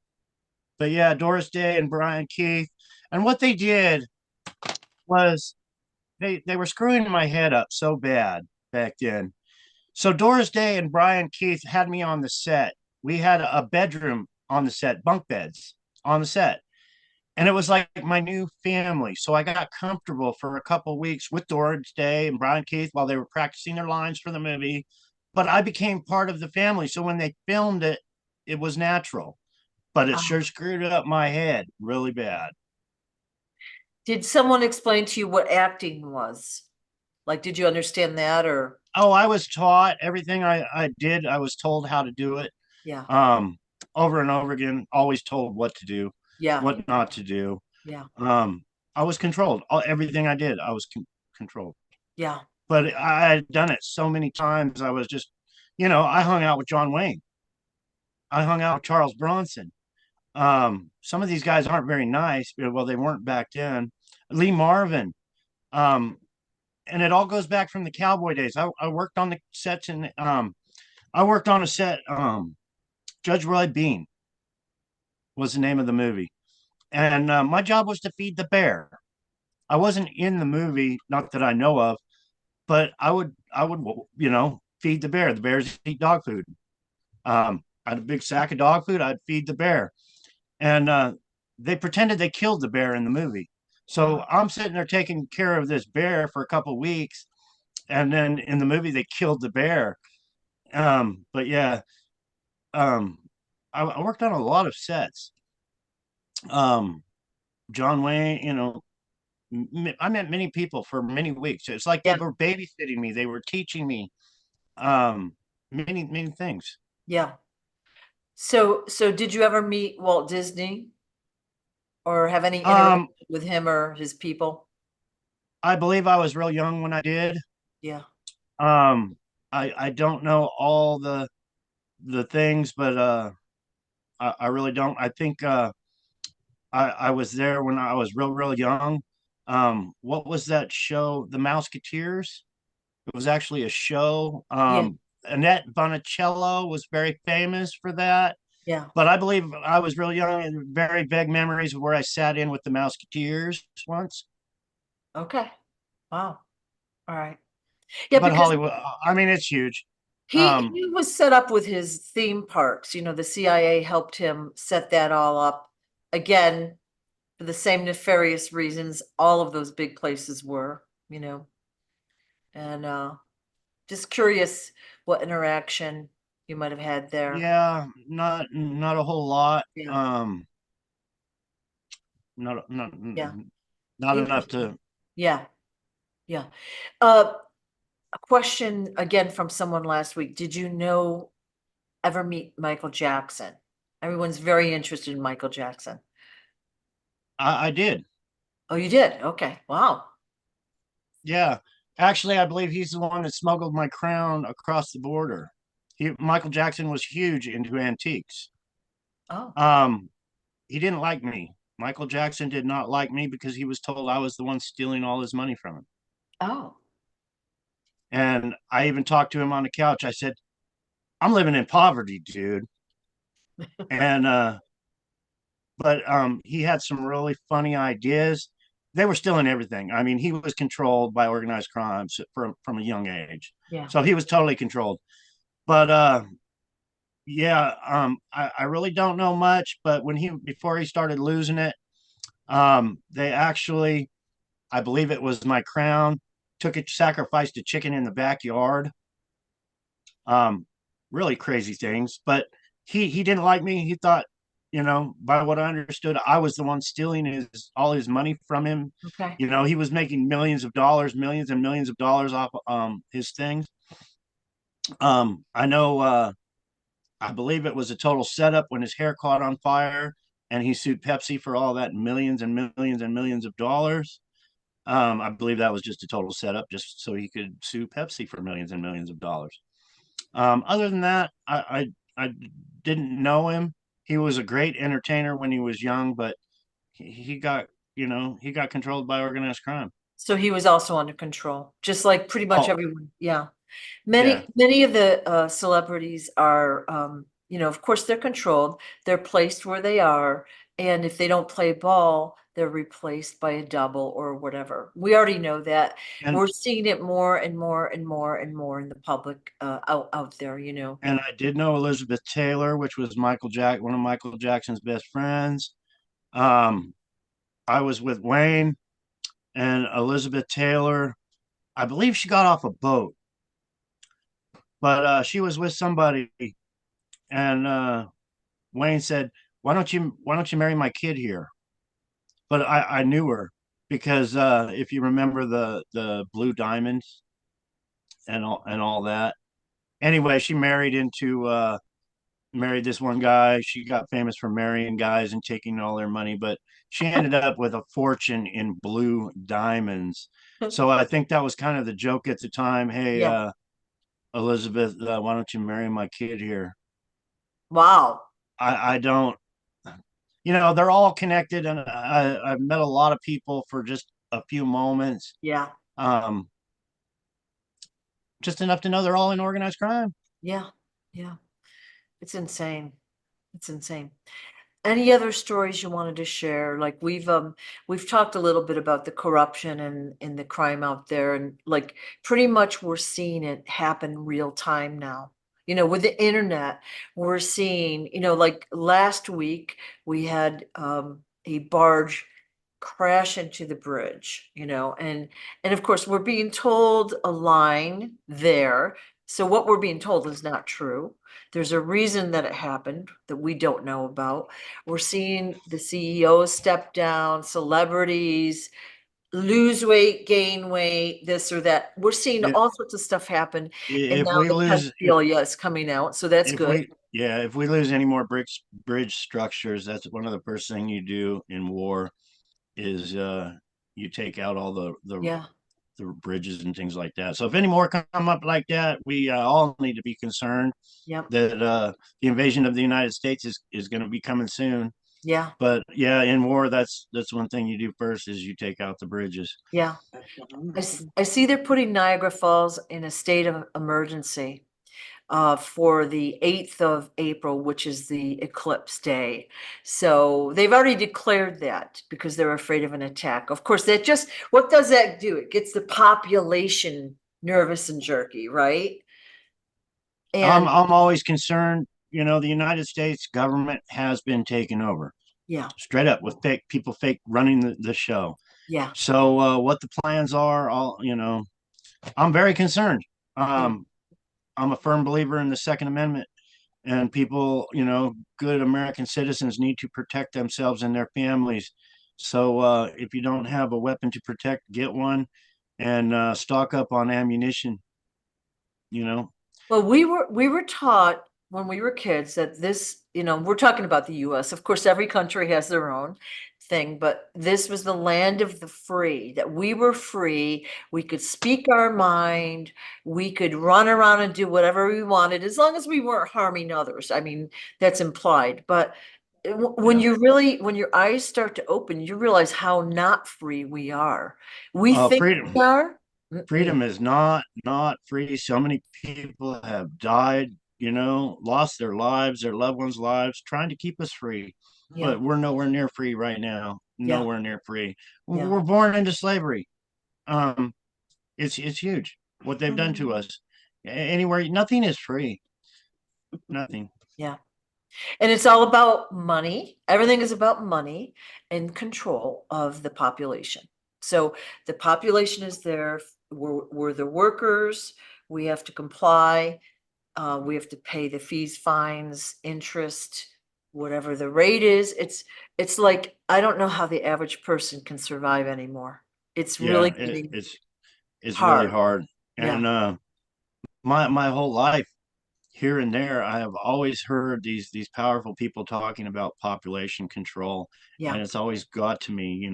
but yeah, Doris Day and Bryant Keith, and what they did was they were screwing my head up so bad back then. So Doris Day and Brian Keith had me on the set. We had a bedroom on the set, bunk beds on the set. And it was like my new family. So I got comfortable for a couple of weeks with Doris Day and Brian Keith while they were practicing their lines for the movie. But I became part of the family. So when they filmed it, it was natural. But it sure screwed up my head really bad. Did someone explain to you what acting was? Like, did you understand that, or? Oh, I was taught everything I did. I was told how to do it. Yeah. Um, Over and over again, always told what to do, Yeah. what not to do. Yeah. I was controlled. Everything I did, I was controlled. Yeah. But I had done it so many times. I was just, I hung out with John Wayne. I hung out with Charles Bronson. Some of these guys aren't very nice. Well, they weren't back then. Lee Marvin. Um, and it all goes back from the cowboy days. I worked on the sets and I worked on a set. Judge Roy Bean was the name of the movie, and my job was to feed the bear. I wasn't in the movie, not that I know of, but I would feed the bear. The bears eat dog food. I had a big sack of dog food. I'd feed the bear, and they pretended they killed the bear in the movie. So I'm sitting there taking care of this bear for a couple of weeks, and then in the movie they killed the bear. But yeah, um, I worked on a lot of sets. Um, John Wayne, I met many people for many weeks. It's like they Yeah, were babysitting me. They were teaching me many things. yeah. So did you ever meet Walt Disney or have any interaction Um, with him or his people? I believe I was real young when I did. Yeah, Um, I don't know all the things, but I really don't. I think I was there when I was real young. What was that show? The Mouseketeers. It was actually a show. yeah, Annette Funicello was very famous for that. yeah. But I believe I was real young and very vague memories of where I sat in with the Mouseketeers once. Okay. Wow. All right. Yeah, But because Hollywood, I mean, it's huge. he Um, he was set up with his theme parks. The CIA helped him set that all up again for the same nefarious reasons all of those big places were, and just curious what interaction you might have had there. yeah, not a whole lot. Yeah, Not not yeah. not enough Interesting. to. Yeah, yeah. Uh, a question again from someone last week. Did you ever meet Michael Jackson? Everyone's very interested in Michael Jackson. I did. Oh, you did? Okay. Wow. Yeah, actually, I believe he's the one that smuggled my crown across the border. Michael Jackson was huge into antiques. Oh, Um, he didn't like me. Michael Jackson did not like me because he was told I was the one stealing all his money from him. oh, And I even talked to him on the couch. I said, I'm living in poverty, dude. And but he had some really funny ideas. They were stealing everything. I mean, he was controlled by organized crimes from a young age. yeah. So he was totally controlled. But yeah, I really don't know much, but before he started losing it, they actually, I believe it was my crown, took it, sacrificed a chicken in the backyard. Um, really crazy things. But he didn't like me. He thought, by what I understood, I was the one stealing all his money from him. Okay. He was making millions of dollars, millions and millions of dollars off his things. I know I believe it was a total setup when his hair caught on fire and he sued Pepsi for all that millions and millions and millions of dollars. I believe that was just a total setup just so he could sue Pepsi for millions and millions of dollars. Other than that, I didn't know him. He was a great entertainer when he was young, but he got controlled by organized crime. So he was also under control, just like pretty much Oh, everyone. Yeah. yeah. Many of the celebrities are, of course, they're controlled. They're placed where they are, and if they don't play ball, they're replaced by a double or whatever. We already know that. And We're seeing it more and more and more and more in the public out there. and I did know Elizabeth Taylor, which was one of Michael Jackson's best friends. Um, I was with Wayne and Elizabeth Taylor. I believe she got off a boat, but she was with somebody, and Wayne said, "Why don't you marry my kid here?" But I knew her because if you remember the blue diamonds and all that. Anyway, she married this one guy. She got famous for marrying guys and taking all their money, but she ended up with a fortune in blue diamonds. So I think that was kind of the joke at the time. Hey, Yeah. Elizabeth, why don't you marry my kid here? Wow. I don't. they're all connected, and I've met a lot of people for just a few moments. Yeah. Um, just enough to know they're all in organized crime. Yeah. Yeah. It's insane. It's insane. Any other stories you wanted to share? Like we've talked a little bit about the corruption and the crime out there, and like pretty much we're seeing it happen real time now. With the internet, we're seeing, like last week we had a barge crash into the bridge, and of course we're being told a line there. So what we're being told is not true. There's a reason that it happened that we don't know about. We're seeing the CEOs step down, celebrities lose weight, gain weight, this or that. We're seeing Yeah, all sorts of stuff happen. And if now we the lose, pedophilia is coming out. So that's if good. we yeah, if we lose any more bridge structures, that's one of the first thing you do in war is you take out all Yeah. the bridges and things like that. So if any more come up like that, we all need to be concerned Yep. that the invasion of the United States is going to be coming soon. Yeah. But yeah, in war, that's one thing you do first is you take out the bridges. Yeah. I see they're putting Niagara Falls in a state of emergency for the 8th of April, which is the eclipse day. So they've already declared that because they're afraid of an attack. Of course, what does that do? It gets the population nervous and jerky, right? And I'm always concerned. The United States government has been taken over yeah, straight up with fake running the show. yeah, So what the plans are, I'm very concerned. yeah, I'm a firm believer in the Second Amendment, and people, good American citizens need to protect themselves and their families. So if you don't have a weapon to protect, get one and stock up on ammunition. You know, Well, we were taught when we were kids that this, we're talking about the US. Of course, every country has their own thing, but this was the land of the free, that we were free. We could speak our mind. We could run around and do whatever we wanted as long as we weren't harming others. I mean, that's implied. But when yeah. when your eyes start to open, you realize how not free we are. We think we Freedom. are. Freedom Mm-mm. is not free. So many people have died, lost their lives, their loved ones' lives, trying to keep us free. Yeah, But we're nowhere near free right now. yeah, Nowhere near free. yeah. We're born into slavery. Um, it's huge what they've done to us. Anywhere, nothing is free. Nothing. Yeah. And it's all about money. Everything is about money and control of the population. So the population is there. We're the workers. We have to comply. We have to pay the fees, fines, interest, whatever the rate is. It's like I don't know how the average person can survive anymore. It's really Yeah, getting it's really hard. hard. Yeah. And my whole life, here and there, I have always heard these powerful people talking about population control, Yeah. and it's always got to me.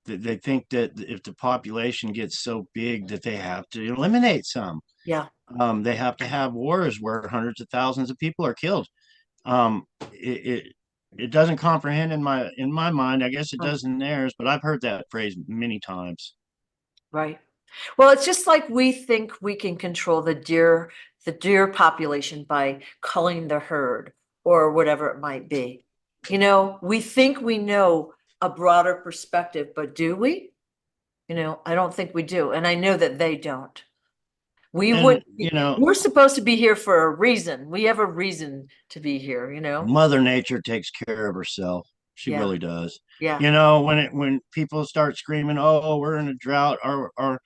They think that if the population gets so big that they have to eliminate some. Yeah. They have to have wars where hundreds of thousands of people are killed. Um, it doesn't comprehend in my mind. I guess it Right. does in theirs, but I've heard that phrase many times. Right. Well, it's just like we think we can control the deer population by culling the herd or whatever it might be. We think we know a broader perspective, but do we? I don't think we do. And I know that they don't. We would And we're supposed to be here for a reason. We have a reason to be here, Mother Nature takes care of herself. She Yeah. really does. Yeah. When people start screaming, "Oh, we're in a drought," or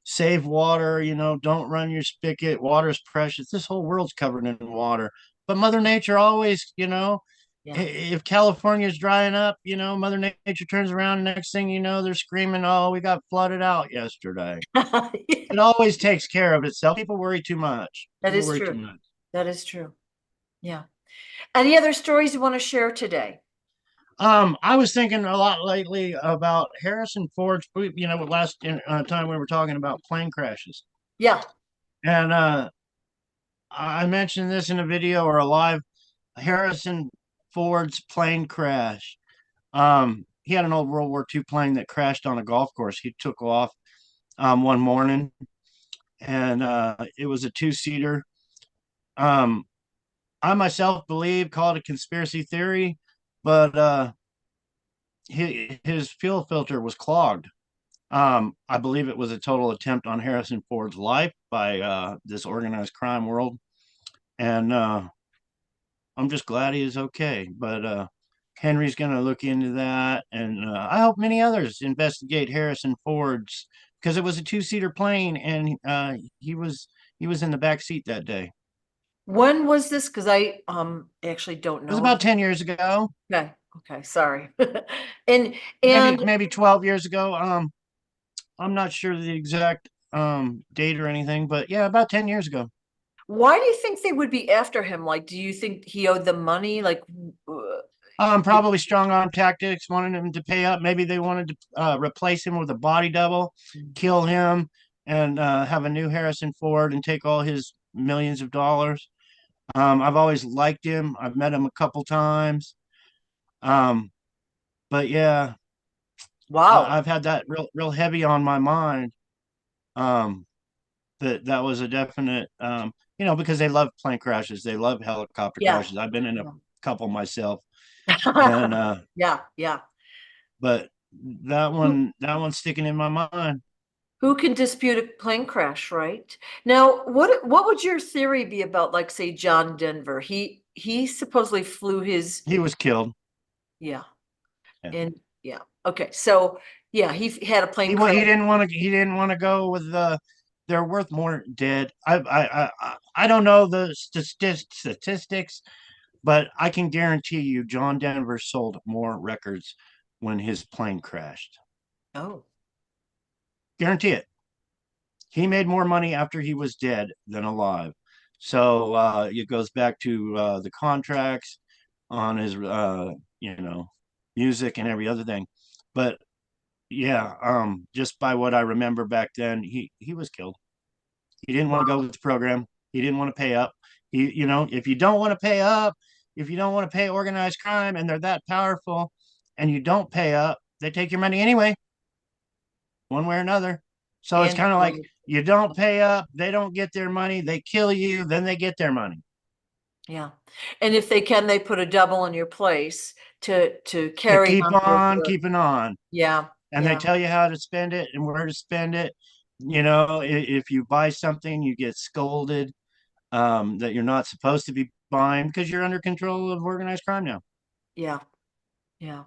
save water, don't run your spigot. Water's precious. This whole world's covered in water. But Mother Nature always, Yeah. if California's drying up, Mother Nature turns around, and next thing you know, they're screaming, "Oh, we got flooded out yesterday." It always takes care of itself. People worry too much. That People is worry too true. much. That is true. Yeah. Any other stories you want to share today? I was thinking a lot lately about Harrison Ford's, last time we were talking about plane crashes. Yeah. And I mentioned this in a video or a live. Harrison Ford's plane crash. He had an old World War II plane that crashed on a golf course. He took off one morning, and it was a two-seater. Um, I myself call it a conspiracy theory, but his fuel filter was clogged. I believe it was a total attempt on Harrison Ford's life by this organized crime world, and I'm just glad he is okay. But Henry's going to look into that, and I hope many others investigate Harrison Ford's, because it was a two-seater plane, and he was in the back seat that day. When was this? Because I actually don't It was know. about 10 years ago, Okay, okay, sorry. And maybe 12 years ago. I'm not sure the exact date or anything, but yeah, about 10 years ago. why do you think they would be after him? Like, do you think he owed them money? Like, Probably strong arm tactics, wanted him to pay up. Maybe they wanted to replace him with a body double, kill him, and have a new Harrison Ford and take all his millions of dollars. I've always liked him. I've met him a couple times. Um, but yeah, wow. I've had that real heavy on my mind. Um, that was a definite, because they love plane crashes. They love helicopter Yeah. crashes. I've been in a couple myself, and Yeah, yeah. but that one's sticking in my mind. Who can dispute a plane crash, right? Now, what would your theory be about, like, say, John Denver? He supposedly flew his, He was killed. yeah, Yeah. and yeah. Okay, so yeah, he had a plane He crash. didn't want to go with the. They're worth more dead. I don't know the statistics, but I can guarantee you, John Denver sold more records when his plane crashed. Oh, Guarantee it. He made more money after he was dead than alive. So it goes back to the contracts on his, music and every other thing. But yeah, just by what I remember back then, he was killed. He didn't want to go wow. with the program. He didn't want to pay up. If you don't want to pay up, if you don't want to pay organized crime, and they're that powerful, and you don't pay up, they take your money anyway, one way or another. So it's And kind of like you don't pay up, they don't get their money, they kill you, then they get their money. yeah, and if they can, they put a double in your place to To carry keep on your on word. keeping on. Yeah, And they yeah, tell you how to spend it and where to spend it. If you buy something, you get scolded that you're not supposed to be buying because you're under control of organized crime now. yeah, yeah.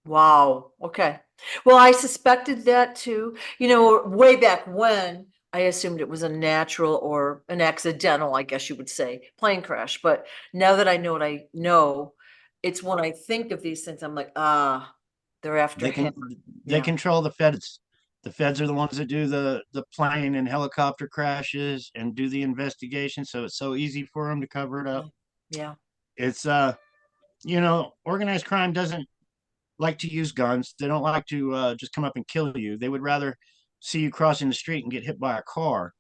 Wow. Okay. Well, I suspected that too. Way back when, I assumed it was a natural or an accidental, I guess you would say, plane crash. But now that I know what I know, it's when I think of these things, I'm like, they're after They him. can they Yeah. control the feds. The feds are the ones that do the plane and helicopter crashes and do the investigation. So it's so easy for them to cover it up. Yeah. It's organized crime doesn't like to use guns. They don't like to just come up and kill you. They would rather see you crossing the street and get hit by a car,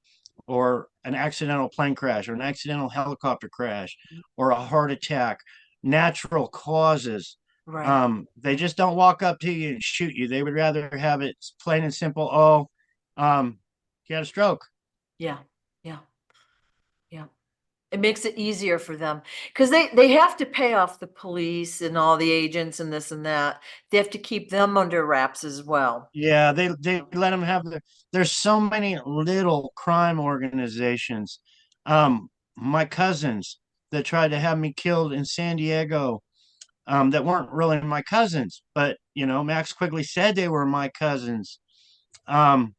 or an accidental plane crash, or an accidental helicopter crash, or a heart attack, natural causes. Right. They just don't walk up to you and shoot you. They would rather have it plain and simple. Oh, he had a stroke. Yeah. Yeah. Yeah. It makes it easier for them because they have to pay off the police and all the agents and this and that. They have to keep them under wraps as well. Yeah, they let them have there's so many little crime organizations. My cousins that tried to have me killed in San Diego, that weren't really my cousins, but Max Quigley said they were my cousins. Um,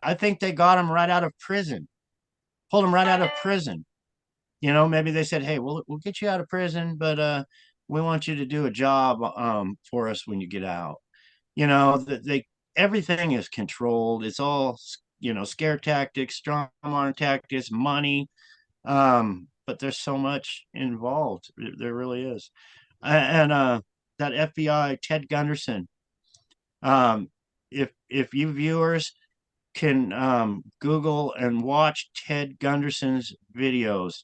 I think they got him right out of prison, pulled him right out of prison. Maybe they said, "Hey, we'll get you out of prison, but we want you to do a job for us when you get out." That they everything is controlled. It's all scare tactics, strong arm tactics, money. But there's so much involved. There really is. And that FBI Ted Gunderson. Um, if you viewers can Google and watch Ted Gunderson's videos,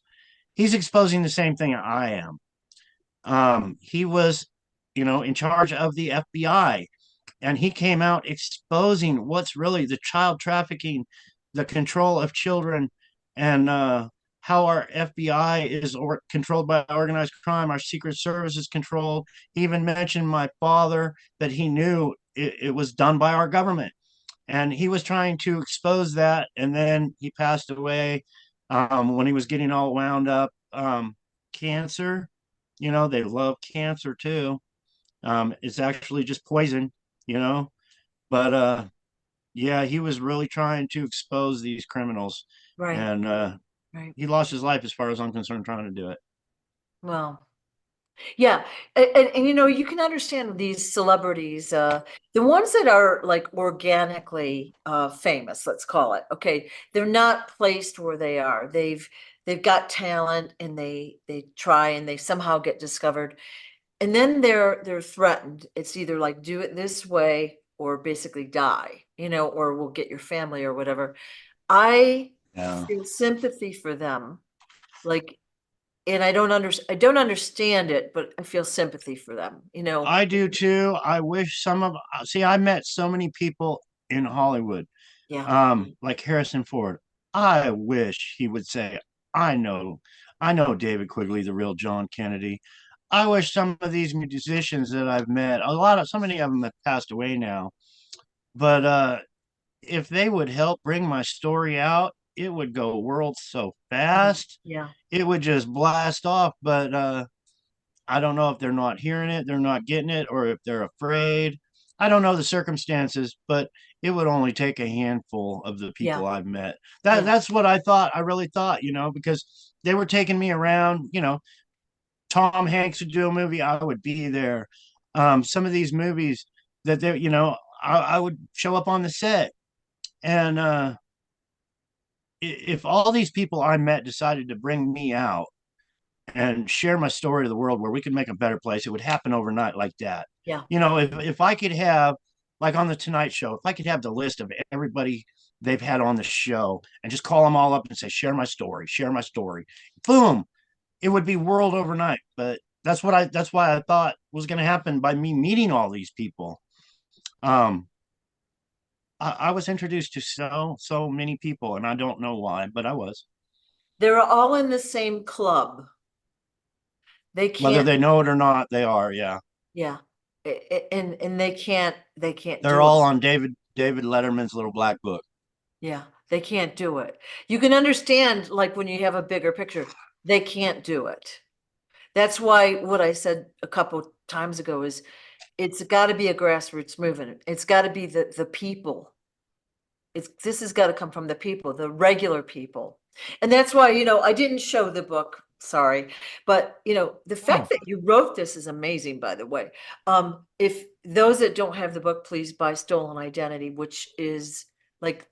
he's exposing the same thing I am. He was, in charge of the FBI, and he came out exposing what's really the child trafficking, the control of children, and how our FBI is controlled by organized crime, our secret service is controlled. He even mentioned my father, that he knew it was done by our government, and he was trying to expose that. And then he passed away when he was getting all wound up. Cancer, they love cancer too. It's actually just poison, you know. But yeah, he was really trying to expose these criminals, Right, and right. he lost his life, as far as I'm concerned, trying to do it. Well, yeah, and you can understand these celebrities, the ones that are like organically famous, let's call it. Okay, they're not placed where they are. They've got talent, and they try, and they somehow get discovered, and then they're threatened. It's either like do it this way or basically die, or we'll get your family or whatever. I Yeah. feel sympathy for them, like, and I don't understand it, but I feel sympathy for them, I do too. I wish see, I met so many people in Hollywood, Yeah, like Harrison Ford. I wish he would say, I know, I know David Quigley, the real John Kennedy. I wish some of these musicians that I've met, so many of them have passed away now, but if they would help bring my story out, it would go world so yeah, fast. yeah, It would just blast off. But I don't know if they're not hearing it, they're not getting it, or if they're afraid. I don't know the circumstances, but it would only take a handful of the yeah, people I've met. That yeah, that's what I thought. I really thought, because they were taking me around. Tom Hanks would do a movie, I would be there. Some of these movies that I would show up on the set, and if all these people I met decided to bring me out and share my story to the world, where we could make a better place, it would happen overnight like that. yeah, If I could have, like on the Tonight Show, if I could have the list of everybody they've had on the show and just call them all up and say, share my story, boom, it would be world overnight. But that's why I thought was going to happen by me meeting all these people. Um, I was introduced to so many people, and I don't know why, but I was. they're all in the same club. They Whether can't, they know it or not, they are. Yeah, yeah, and they can't they're do it. all on David Letterman's little black book. Yeah, they can't do it. You can understand, like, when you have a bigger picture, they can't do it. That's why what I said a couple times ago is it's got to be a grassroots movement. It's got to be the people. This has got to come from the people, the regular people. And that's why, I didn't show the book, sorry, but the fact Oh, that you wrote this is amazing, by the way. If those that don't have the book, please buy Stolen Identity, which is, like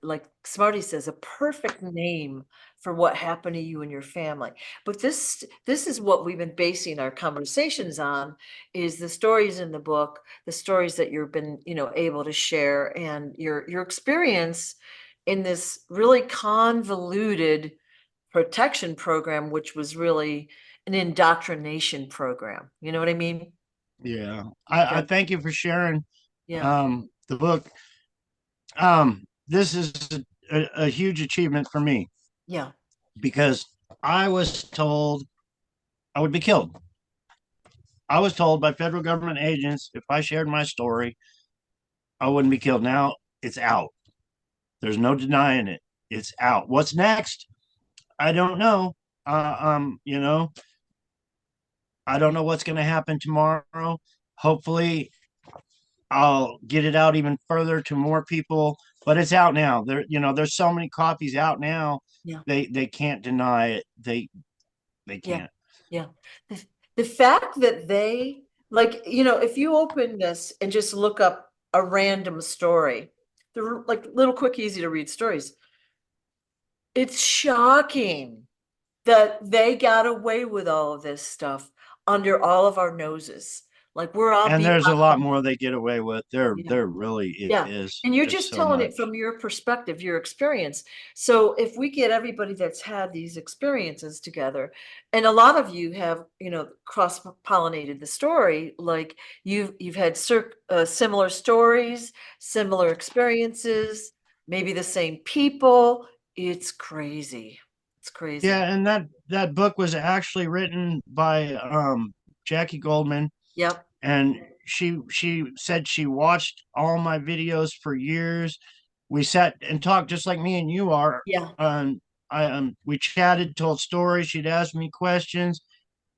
Smarty says, a perfect name for what happened to you and your family. But this is what we've been basing our conversations on, is the stories in the book, the stories that you've been, able to share, and your experience in this really convoluted protection program, which was really an indoctrination program. You know what I mean? yeah. I Okay. thank you for sharing Yeah. the book. This is a huge achievement for me, Yeah. because I was told I would be killed. I was told by federal government agents, if I shared my story, I wouldn't be killed. Now it's out. There's no denying it. It's out. What's next? I don't know. You know, I don't know what's going to happen tomorrow. Hopefully, I'll get it out even further to more people. But it's out now. There's so many copies out now. Yeah. They can't deny it. They Yeah. can't. Yeah. The fact that they, like, if you open this and just look up a random story, they're like little quick, easy to read stories. It's shocking that they got away with all of this stuff under all of our noses. Like we're all And being there's a locked lot up. more they get away with. Yeah. There really Yeah. is. And you're There's just so telling it much. from your perspective, your experience. So if we get everybody that's had these experiences together, and a lot of you have, cross-pollinated the story, like you've had similar stories, similar experiences, maybe the same people. It's crazy. It's crazy. Yeah, and that book was actually written by Jackie Goldman, Yep. and she said she watched all my videos for years. We sat and talked just like me and you are. Yeah. We chatted, told stories. She'd ask me questions,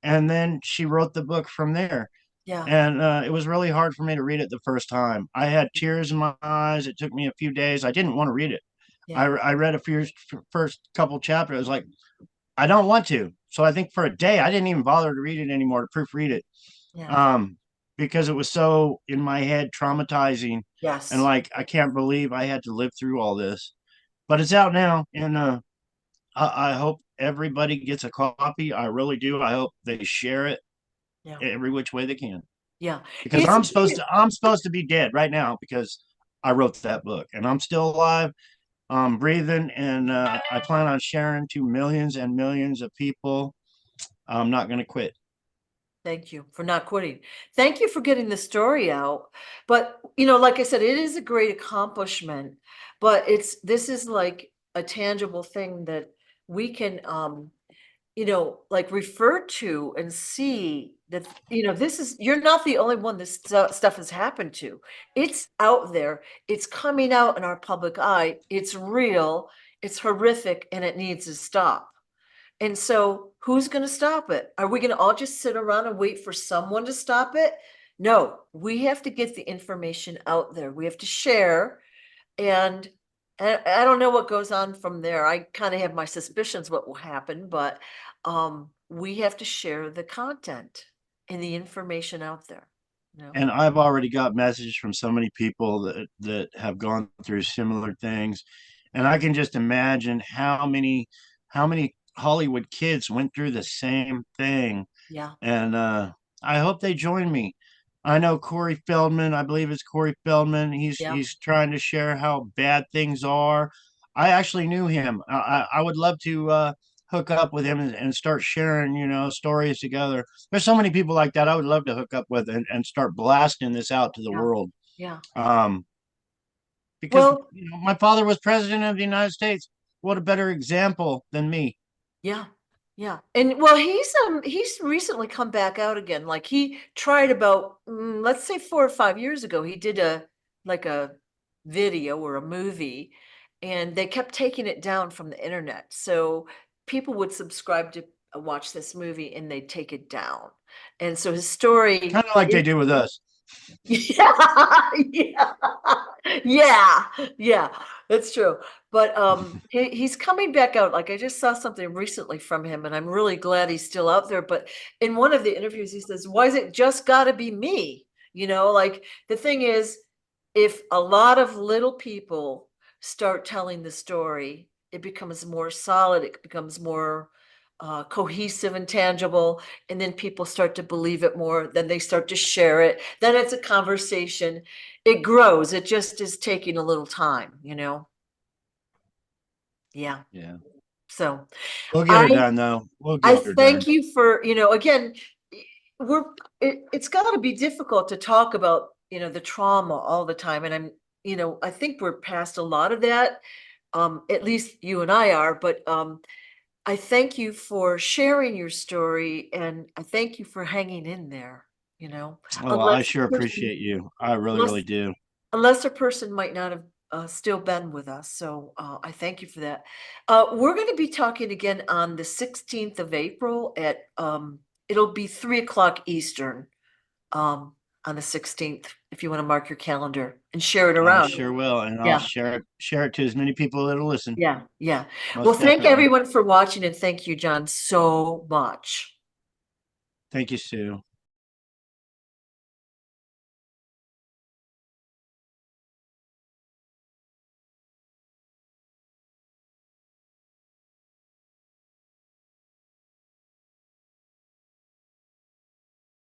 and then she wrote the book from there. Yeah. And it was really hard for me to read it the first time. I had tears in my eyes. It took me a few days. I didn't want to read it. Yeah. I read a few first couple chapters. I was like, I don't want to. So I think for a day, I didn't even bother to read it anymore, to proofread it, Yeah. um, because it was so in my head, traumatizing, and Yes. like I can't believe I had to live through all this. But it's out now, and I hope everybody gets a copy. I really do. I hope they share it Yeah. every which way they can, Yeah. because I'm supposed to be dead right now because I wrote that book, and I'm still alive, breathing, and I plan on sharing to millions and millions of people. I'm not going to quit. Thank you for not quitting. Thank you for getting the story out. But, like I said, it is a great accomplishment, but this is like a tangible thing that we can, like refer to and see that, you're not the only one this stuff has happened to. It's out there. It's coming out in our public eye. It's real. It's horrific and it needs to stop. And so who's going to stop it? Are we going to all just sit around and wait for someone to stop it? No, we have to get the information out there. We have to share. And I don't know what goes on from there. I kind of have my suspicions what will happen, but we have to share the content and the information out there. And I've already got messages from so many people that have gone through similar things, and I can just imagine how many Hollywood kids went through the same thing. Yeah. And I hope they join me. I know Corey Feldman. I believe it's Corey Feldman. Yeah. He's trying to share how bad things are. I actually knew him. I would love to hook up with him and start sharing, stories together. There's so many people like that I would love to hook up with and start blasting this out to the Yeah. world. Yeah. Um, because Well, my father was president of the United States. What a better example than me. yeah. Yeah. And well, he's recently come back out again. Like he tried about let's say 4 or 5 years ago, he did a video or a movie, and they kept taking it down from the internet. So people would subscribe to watch this movie and they'd take it down. And so his story Kind of like they do with us. yeah, yeah, yeah, yeah, that's true. But he's coming back out. Like I just saw something recently from him, and I'm really glad he's still out there. But in one of the interviews, he says, "Why is it just got to be me?" Like the thing is, if a lot of little people start telling the story, it becomes more solid. It becomes more cohesive and tangible, and then people start to believe it more, then they start to share it, then it's a conversation, it grows, it just is taking a little time. Yeah. Yeah. So We'll get i her done though. We'll i get her done. thank you for, again, we're it's got to be difficult to talk about, the trauma all the time, and I think we're past a lot of that, at least you and I are, but I thank you for sharing your story, and I thank you for hanging in there, Oh, I unless sure a person, appreciate you. I really, unless, really do. unless a person might not have still been with us. So I thank you for that. We're going to be talking again on the 16th of April at, it'll be 3 o'clock Eastern, um, on the 16th, if you want to mark your calendar and share it I around. sure will, and I'll Yeah. share it to as many people that'll listen. Yeah. Yeah. Well, Most thank definitely. everyone for watching, and thank you, John, so much. Thank you, Sue.